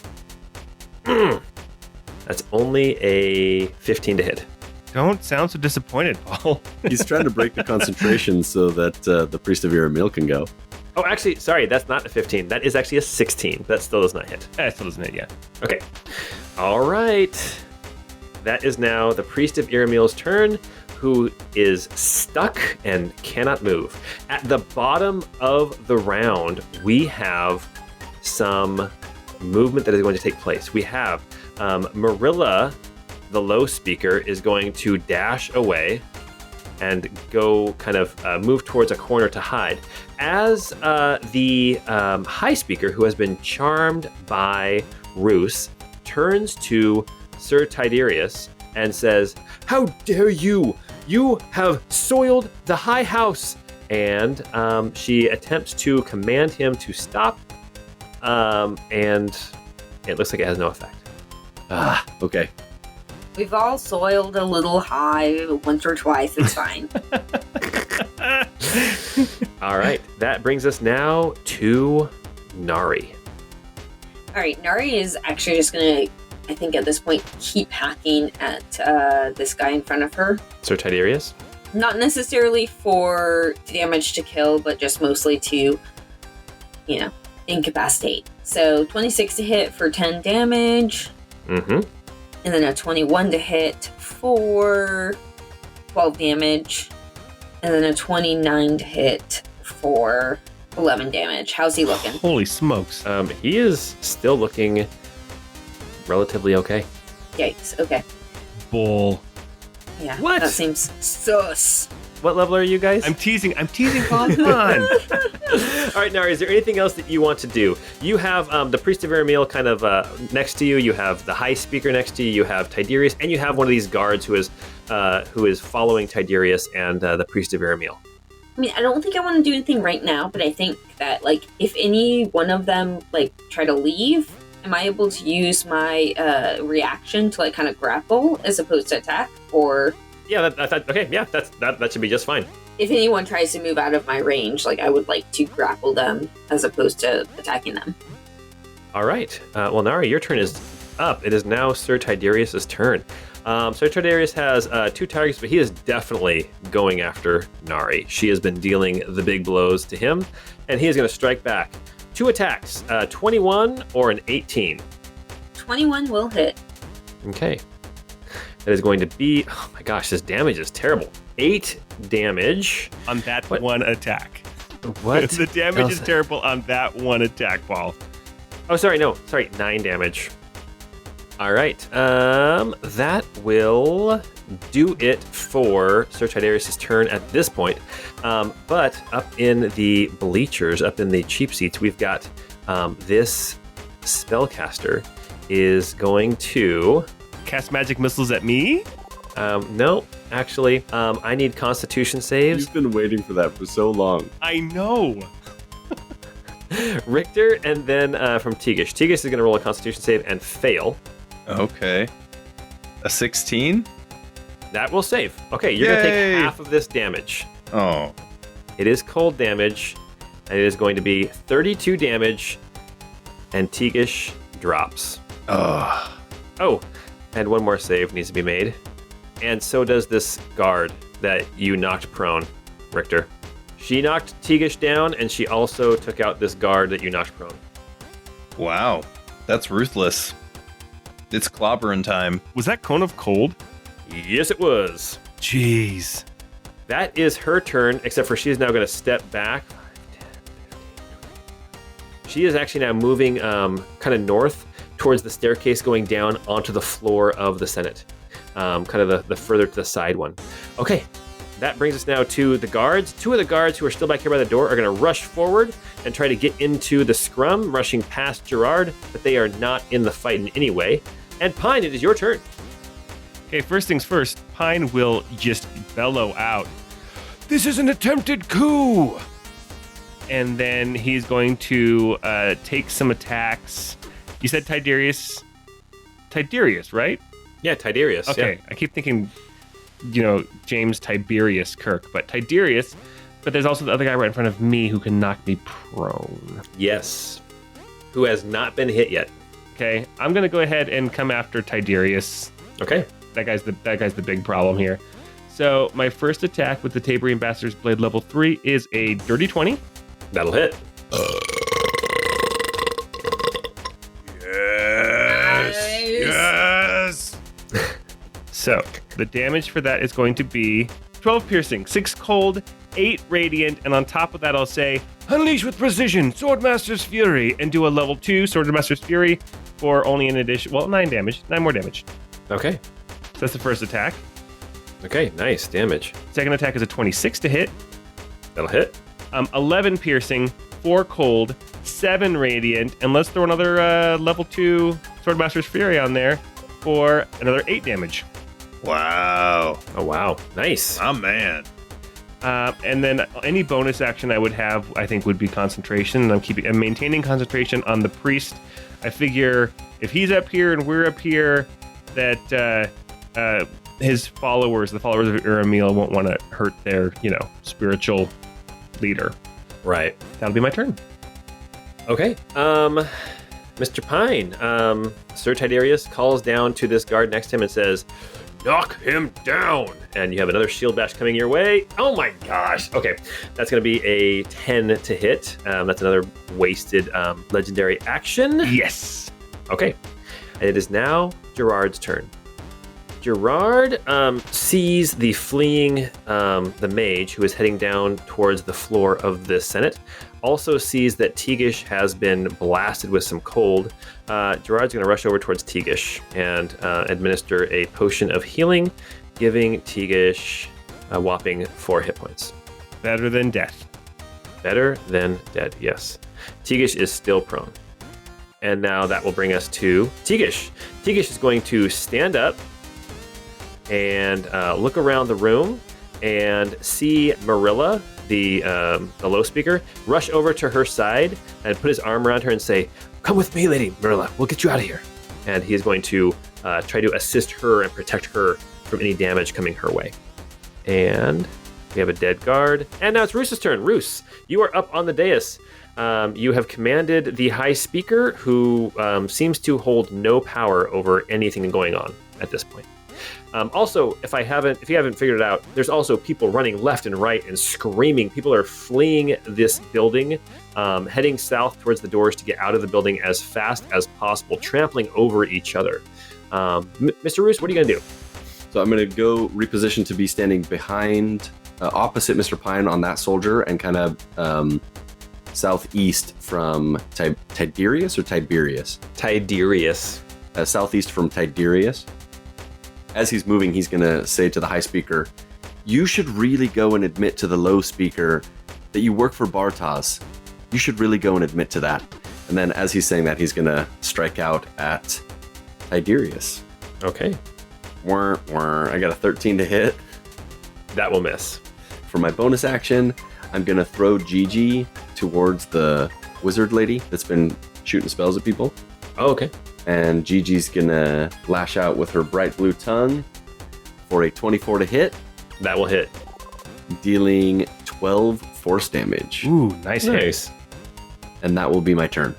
[SPEAKER 2] That's only a 15 to hit.
[SPEAKER 1] Don't sound so disappointed, Paul.
[SPEAKER 3] He's trying to break the concentration so that the priest of Iramiel can go.
[SPEAKER 2] Oh, actually, sorry, that's not a 15. That is actually a 16. That still does not hit.
[SPEAKER 1] That still doesn't hit, yeah.
[SPEAKER 2] Okay. All right. That is now the priest of Iramiel's turn, who is stuck and cannot move. At the bottom of the round, we have some movement that is going to take place. We have Marilla, the low speaker, is going to dash away and go kind of move towards a corner to hide. As the high speaker, who has been charmed by Roos, turns to Sir Tiberius and says, "How dare you! You have soiled the high house!" And she attempts to command him to stop, and it looks like it has no effect.
[SPEAKER 3] Okay.
[SPEAKER 4] We've all soiled a little high once or twice. It's fine.
[SPEAKER 2] All right, that brings us now to Nari.
[SPEAKER 4] All right, Nari is actually just going to, I think at this point, keep hacking at this guy in front of her.
[SPEAKER 2] Sir Tiberius?
[SPEAKER 4] Not necessarily for damage to kill, but just mostly to, incapacitate. So 26 to hit for 10 damage.
[SPEAKER 2] Mm-hmm.
[SPEAKER 4] And then a 21 to hit for 12 damage. And then a 29 to hit for 11 damage. How's he looking?
[SPEAKER 1] Holy smokes.
[SPEAKER 2] He is still looking relatively okay.
[SPEAKER 4] Yikes. Okay.
[SPEAKER 1] Bull.
[SPEAKER 4] Yeah.
[SPEAKER 2] What?
[SPEAKER 4] That seems sus.
[SPEAKER 2] What level are you guys?
[SPEAKER 1] I'm teasing, Paul. Come on.
[SPEAKER 2] All right, Nari, is there anything else that you want to do? You have the Priest of Iramiel kind of next to you. You have the High Speaker next to you. You have Tiberius, and you have one of these guards who is following Tiberius and the Priest of Iramiel.
[SPEAKER 4] I mean, I don't think I want to do anything right now, but I think that, if any one of them, try to leave, am I able to use my reaction to, kind of grapple as opposed to attack? Or...
[SPEAKER 2] Yeah, okay, yeah, that should be just fine.
[SPEAKER 4] If anyone tries to move out of my range, I would like to grapple them as opposed to attacking them.
[SPEAKER 2] All right. Well, Nari, your turn is up. It is now Sir Tiberius' turn. Sir Tiberius has 2 targets, but he is definitely going after Nari. She has been dealing the big blows to him, and he is going to strike back. 2 attacks, 21 or an 18.
[SPEAKER 4] 21 will hit.
[SPEAKER 2] Okay. That is going to be, oh my gosh, this damage is terrible. 8 damage.
[SPEAKER 1] On that one attack.
[SPEAKER 2] What?
[SPEAKER 1] The damage is terrible on that one attack, Paul.
[SPEAKER 2] Oh, sorry, 9 damage. All right, that will do it for Sir Tiberius' turn at this point. But up in the bleachers, up in the cheap seats, we've got This spellcaster is going to
[SPEAKER 1] Cast magic missiles at me?
[SPEAKER 2] no, actually, I need Constitution saves.
[SPEAKER 3] You've been waiting for that for so long.
[SPEAKER 1] I know.
[SPEAKER 2] Richter, and then from Tegish. Tegish is going to roll a Constitution save and fail.
[SPEAKER 5] Okay. A 16?
[SPEAKER 2] That will save. Okay, you're going to
[SPEAKER 5] Yay!
[SPEAKER 2] take half of this damage.
[SPEAKER 5] Oh.
[SPEAKER 2] It is cold damage, and it is going to be 32 damage, and Tegish drops.
[SPEAKER 5] Ugh.
[SPEAKER 2] Oh, and one more save needs to be made. And so does this guard that you knocked prone, Richter. She knocked Tegish down, and she also took out this guard that you knocked prone.
[SPEAKER 5] Wow. That's ruthless. It's clobbering time.
[SPEAKER 1] Was that Cone of Cold?
[SPEAKER 2] Yes, it was.
[SPEAKER 1] Jeez.
[SPEAKER 2] That is her turn, except for she is now going to step back. She is actually now moving kind of north towards the staircase going down onto the floor of the Senate. Kind of the further to the side one. Okay, that brings us now to the guards. Two of the guards who are still back here by the door are going to rush forward and try to get into the scrum, rushing past Gerard, but they are not in the fight in any way. And Pine, it is your turn.
[SPEAKER 1] Okay, first things first, Pine will just bellow out, "This is an attempted coup!" And then he's going to take some attacks. You said Tiberius, right?
[SPEAKER 2] Yeah, Tiberius.
[SPEAKER 1] Okay,
[SPEAKER 2] Yeah.
[SPEAKER 1] I keep thinking, James Tiberius Kirk, but Tiberius. But there's also the other guy right in front of me who can knock me prone.
[SPEAKER 2] Yes. Who has not been hit yet.
[SPEAKER 1] Okay, I'm gonna go ahead and come after Tiberius.
[SPEAKER 2] Okay.
[SPEAKER 1] That guy's the big problem here. So my first attack with the Taborian Bastard's Blade level 3 is a dirty 20.
[SPEAKER 2] That'll hit.
[SPEAKER 5] Yes!
[SPEAKER 1] So the damage for that is going to be 12 piercing, 6 cold, 8 radiant, and on top of that I'll say, "Unleash with precision, Swordmaster's Fury," and do a level 2 Swordmaster's Fury for only an addition, 9 more damage.
[SPEAKER 2] Okay.
[SPEAKER 1] So that's the first attack.
[SPEAKER 2] Okay, nice damage.
[SPEAKER 1] Second attack is a 26 to hit.
[SPEAKER 2] That'll hit.
[SPEAKER 1] 11 piercing, 4 cold, 7 radiant, and let's throw another level 2 Swordmaster's Fury on there for another 8 damage.
[SPEAKER 5] Wow.
[SPEAKER 2] Oh, wow. Nice.
[SPEAKER 5] My man.
[SPEAKER 1] And then any bonus action I would have, I think, would be concentration. I'm maintaining concentration on the priest. I figure if he's up here and we're up here, that his followers, the followers of Iramiel, won't want to hurt their, spiritual leader.
[SPEAKER 2] Right.
[SPEAKER 1] That'll be my turn.
[SPEAKER 2] Okay. Mr. Pine, Sir Tiberius calls down to this guard next to him and says, "Knock him down!" And you have another shield bash coming your way. Oh my gosh. Okay. That's going to be a 10 to hit. That's another wasted legendary action.
[SPEAKER 1] Yes.
[SPEAKER 2] Okay. And it is now Gerard's turn. Gerard sees the fleeing the mage who is heading down towards the floor of the Senate. Also sees that Tegish has been blasted with some cold. Gerard's going to rush over towards Tegish and administer a potion of healing, giving Tegish a whopping 4 hit points.
[SPEAKER 1] Better than death.
[SPEAKER 2] Better than dead, yes. Tegish is still prone. And now that will bring us to Tegish. Tegish is going to stand up and look around the room and see Marilla, the low speaker, rush over to her side and put his arm around her and say, "Come with me, Lady Marilla. We'll get you out of here." And he is going to try to assist her and protect her from any damage coming her way. And we have a dead guard. And now it's Roos's turn. Roos, you are up on the dais. You have commanded the high speaker, who seems to hold no power over anything going on at this point. Also, if you haven't figured it out, there's also people running left and right and screaming. People are fleeing this building, heading south towards the doors to get out of the building as fast as possible, trampling over each other. Mr. Roos, what are you going to do?
[SPEAKER 3] So I'm going to go reposition to be standing behind, opposite Mr. Pine on that soldier, and kind of southeast from Tiberius or Tiberius?
[SPEAKER 2] Tiberius.
[SPEAKER 3] Southeast from Tiberius. As he's moving, he's going to say to the high speaker, "You should really go and admit to the low speaker that you work for Bartas. You should really go and admit to that. And then as he's saying that, he's going to strike out at Tiberius.
[SPEAKER 2] Okay.
[SPEAKER 3] I got a 13 to hit.
[SPEAKER 2] That will miss.
[SPEAKER 3] For my bonus action, I'm going to throw Gigi towards the wizard lady that's been shooting spells at people.
[SPEAKER 2] Oh, okay.
[SPEAKER 3] And Gigi's going to lash out with her bright blue tongue for a 24 to hit,
[SPEAKER 2] That will hit.
[SPEAKER 3] dealing 12 force damage.
[SPEAKER 1] Ooh, nice hit.
[SPEAKER 2] Nice.
[SPEAKER 3] And that will be my turn.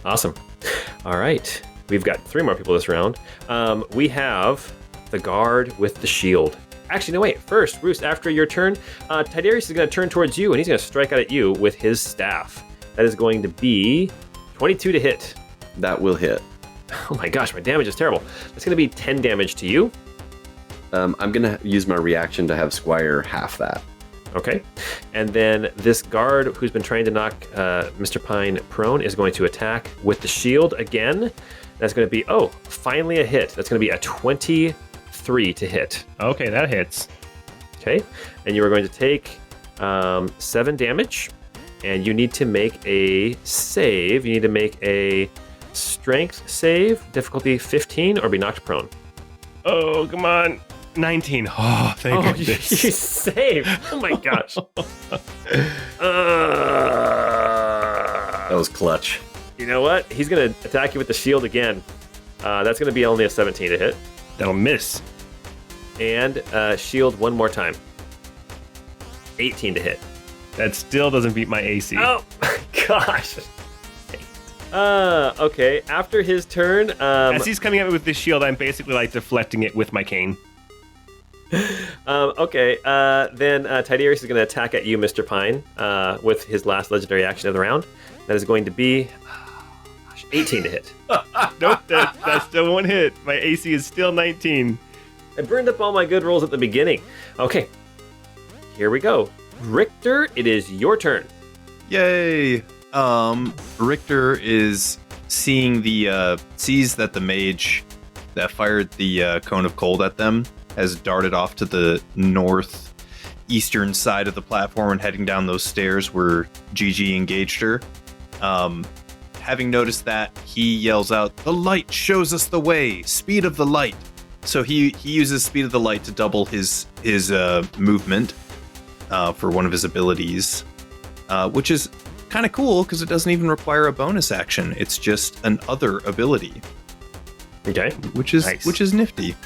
[SPEAKER 2] Awesome. All right. We've got 3 more people this round. We have the guard with the shield. Actually, no, wait. First, Roos, after your turn, Tiberius is going to turn towards you, and he's going to strike out at you with his staff. That is going to be 22 to hit.
[SPEAKER 3] That will hit.
[SPEAKER 2] Oh my gosh, my damage is terrible. That's going to be 10 damage to you.
[SPEAKER 3] I'm going to use my reaction to have Squire half that.
[SPEAKER 2] Okay. And then this guard who's been trying to knock Mr. Pine prone is going to attack with the shield again. That's going to be, finally a hit. That's going to be a 23 to hit.
[SPEAKER 1] Okay, that hits.
[SPEAKER 2] Okay. And you are going to take 7 damage. And you need to make a save. You need to make a strength save, difficulty 15, or be knocked prone.
[SPEAKER 1] Oh, come on. 19. Oh, thank
[SPEAKER 2] You
[SPEAKER 1] goodness.
[SPEAKER 2] saved. Oh my gosh.
[SPEAKER 3] That was clutch.
[SPEAKER 2] You know what? He's going to attack you with the shield again. That's going to be only a 17 to hit.
[SPEAKER 1] That'll miss.
[SPEAKER 2] And shield one more time. 18 to hit.
[SPEAKER 1] That still doesn't beat my AC.
[SPEAKER 2] Oh my gosh. Okay. After his turn,
[SPEAKER 1] As he's coming at me with this shield, I'm basically like deflecting it with my cane.
[SPEAKER 2] okay. Then Tiberius is going to attack at you, Mr. Pine, with his last legendary action of the round. That is going to be 18 to hit.
[SPEAKER 1] Nope, that still won't hit. My AC is still 19.
[SPEAKER 2] I burned up all my good rolls at the beginning. Okay. Here we go. Richter, it is your turn.
[SPEAKER 5] Yay! Richter is sees that the mage that fired the cone of cold at them has darted off to the northeastern side of the platform and heading down those stairs where Gigi engaged her. Having noticed that, he yells out, "The light shows us the way! Speed of the light!" So he uses speed of the light to double his movement for one of his abilities, which is kind of cool because it doesn't even require a bonus action. It's just an other ability.
[SPEAKER 2] Okay.
[SPEAKER 5] Which is
[SPEAKER 1] Nice.
[SPEAKER 5] nifty.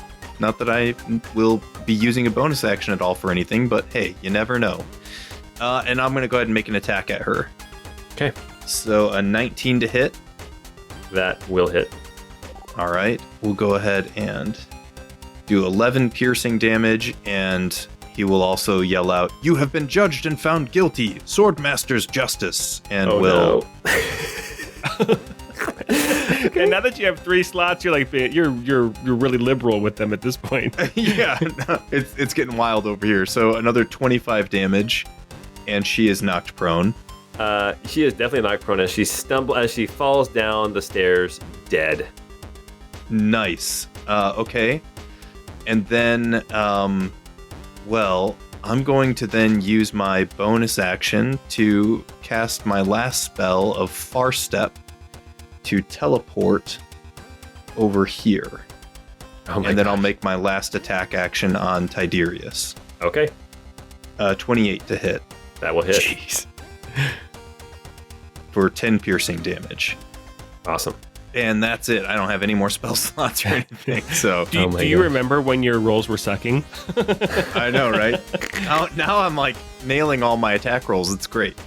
[SPEAKER 5] Not that I will be using a bonus action at all for anything, but hey, you never know. And I'm going to go ahead and make an attack at her.
[SPEAKER 2] Okay.
[SPEAKER 5] So a 19 to hit.
[SPEAKER 2] That will hit.
[SPEAKER 5] All right. We'll go ahead and do 11 piercing damage, and he will also yell out, "You have been judged and found guilty. Swordmaster's justice." And will...
[SPEAKER 1] And now that you have 3 slots, you're like you're really liberal with them at this point.
[SPEAKER 5] yeah, no, it's getting wild over here. So another 25 damage, and she is knocked prone.
[SPEAKER 2] She is definitely knocked prone as she falls down the stairs dead.
[SPEAKER 5] Nice. Okay. And then, I'm going to then use my bonus action to cast my last spell of Far Step to teleport over here.
[SPEAKER 2] Oh my
[SPEAKER 5] And then
[SPEAKER 2] gosh.
[SPEAKER 5] I'll make my last attack action on Tiberius.
[SPEAKER 2] Okay.
[SPEAKER 5] 28 to hit
[SPEAKER 2] That will hit.
[SPEAKER 1] Jeez.
[SPEAKER 5] for 10 piercing damage.
[SPEAKER 2] Awesome.
[SPEAKER 5] And that's it. I don't have any more spell slots or anything. So
[SPEAKER 1] Do,
[SPEAKER 2] Oh my
[SPEAKER 1] do you
[SPEAKER 2] gosh.
[SPEAKER 1] remember when your rolls were sucking?
[SPEAKER 5] I know, right? Now I'm like nailing all my attack rolls. It's great.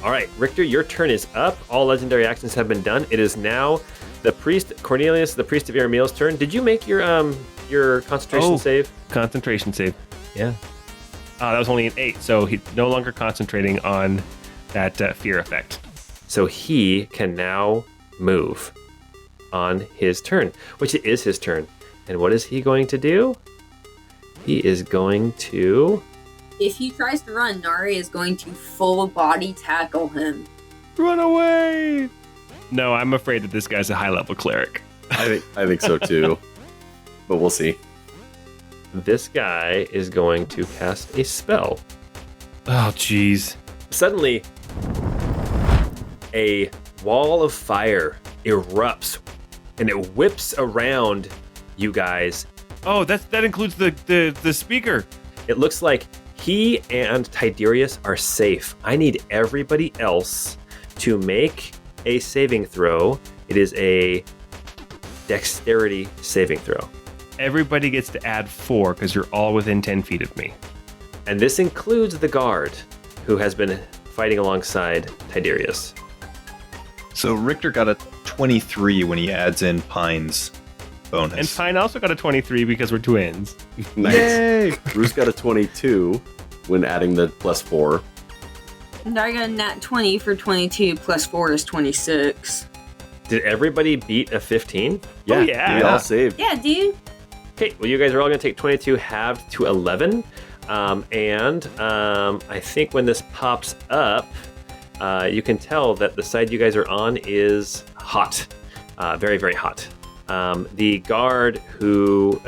[SPEAKER 2] All right, Richter, your turn is up. All legendary actions have been done. It is now the priest Cornelius, the priest of Iramiel's turn. Did you make your concentration save?
[SPEAKER 1] Concentration save.
[SPEAKER 2] Yeah.
[SPEAKER 1] That was only an 8, so he's no longer concentrating on that fear effect.
[SPEAKER 2] So he can now move on his turn, which it is his turn. And what is he going to do? He is going to...
[SPEAKER 4] If he tries to run, Nari is going to full body tackle him.
[SPEAKER 1] Run away! No, I'm afraid that this guy's a high-level cleric.
[SPEAKER 3] I think so too. But we'll see.
[SPEAKER 2] This guy is going to cast a spell.
[SPEAKER 1] Oh, jeez.
[SPEAKER 2] Suddenly, a wall of fire erupts and it whips around you guys.
[SPEAKER 1] Oh, that includes the speaker.
[SPEAKER 2] It looks like he and Tiberius are safe. I need everybody else to make a saving throw. It is a dexterity saving throw.
[SPEAKER 1] Everybody gets to add 4 because you're all within 10 feet of me.
[SPEAKER 2] And this includes the guard who has been fighting alongside Tiberius.
[SPEAKER 5] So Richter got a 23 when he adds in Pine's bonus.
[SPEAKER 1] And Pine also got a 23 because we're twins.
[SPEAKER 3] Nice.
[SPEAKER 5] Yay!
[SPEAKER 3] Bruce got a 22 when adding the +4.
[SPEAKER 4] And I got a nat 20 for 22, plus 4 is 26.
[SPEAKER 2] Did everybody beat a 15?
[SPEAKER 1] Oh, yeah.
[SPEAKER 3] We all saved.
[SPEAKER 4] Yeah, dude.
[SPEAKER 2] Okay, well, you guys are all going to take 22 halved to 11. I think when this pops up, you can tell that the side you guys are on is hot. Very, very hot. The guard who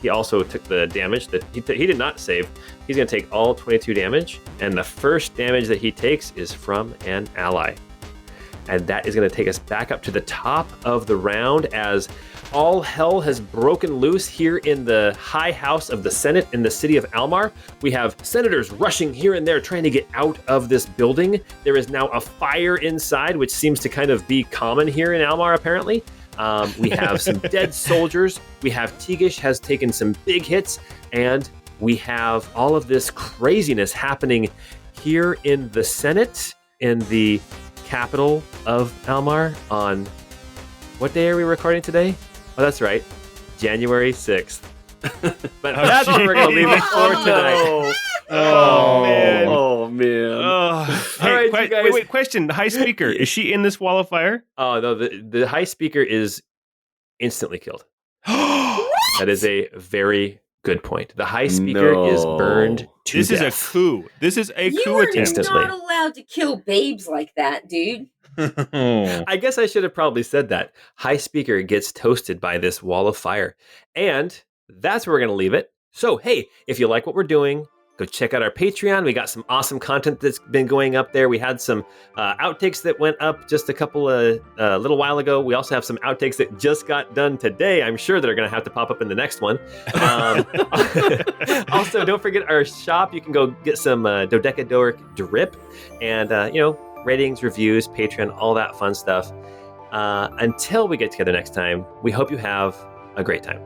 [SPEAKER 2] he also took the damage that he did not save. He's going to take all 22 damage, and the first damage that he takes is from an ally. And that is going to take us back up to the top of the round as all hell has broken loose here in the high house of the Senate in the city of Almar. We have senators rushing here and there trying to get out of this building. There is now a fire inside, which seems to kind of be common here in Almar, apparently. We have some dead soldiers. We have Tegish has taken some big hits, and we have all of this craziness happening here in the Senate, in the capital of Almar. On what day are we recording today? Oh, that's right, January 6th. But that's what we're going to leave it for tonight.
[SPEAKER 1] Oh, man.
[SPEAKER 3] Oh, man.
[SPEAKER 1] Hey,
[SPEAKER 2] right, you guys.
[SPEAKER 1] wait, question. The high speaker, is she in this wall of fire?
[SPEAKER 2] Oh, no, the high speaker is instantly killed. That is a very good point. The high speaker is burned to
[SPEAKER 1] This is
[SPEAKER 2] death.
[SPEAKER 1] a coup. This is a
[SPEAKER 4] You
[SPEAKER 1] coup
[SPEAKER 4] are
[SPEAKER 1] attempt.
[SPEAKER 2] Instantly.
[SPEAKER 4] not allowed to kill babes like that, dude.
[SPEAKER 2] I guess I should have probably said that. High speaker gets toasted by this wall of fire. And that's where we're going to leave it. So, hey, if you like what we're doing, go check out our Patreon. We got some awesome content that's been going up there. We had some outtakes that went up just a little while ago. We also have some outtakes that just got done today. I'm sure that are going to have to pop up in the next one. Also, don't forget our shop. You can go get some Dodecadoric drip and, ratings, reviews, Patreon, all that fun stuff. Until we get together next time, we hope you have a great time.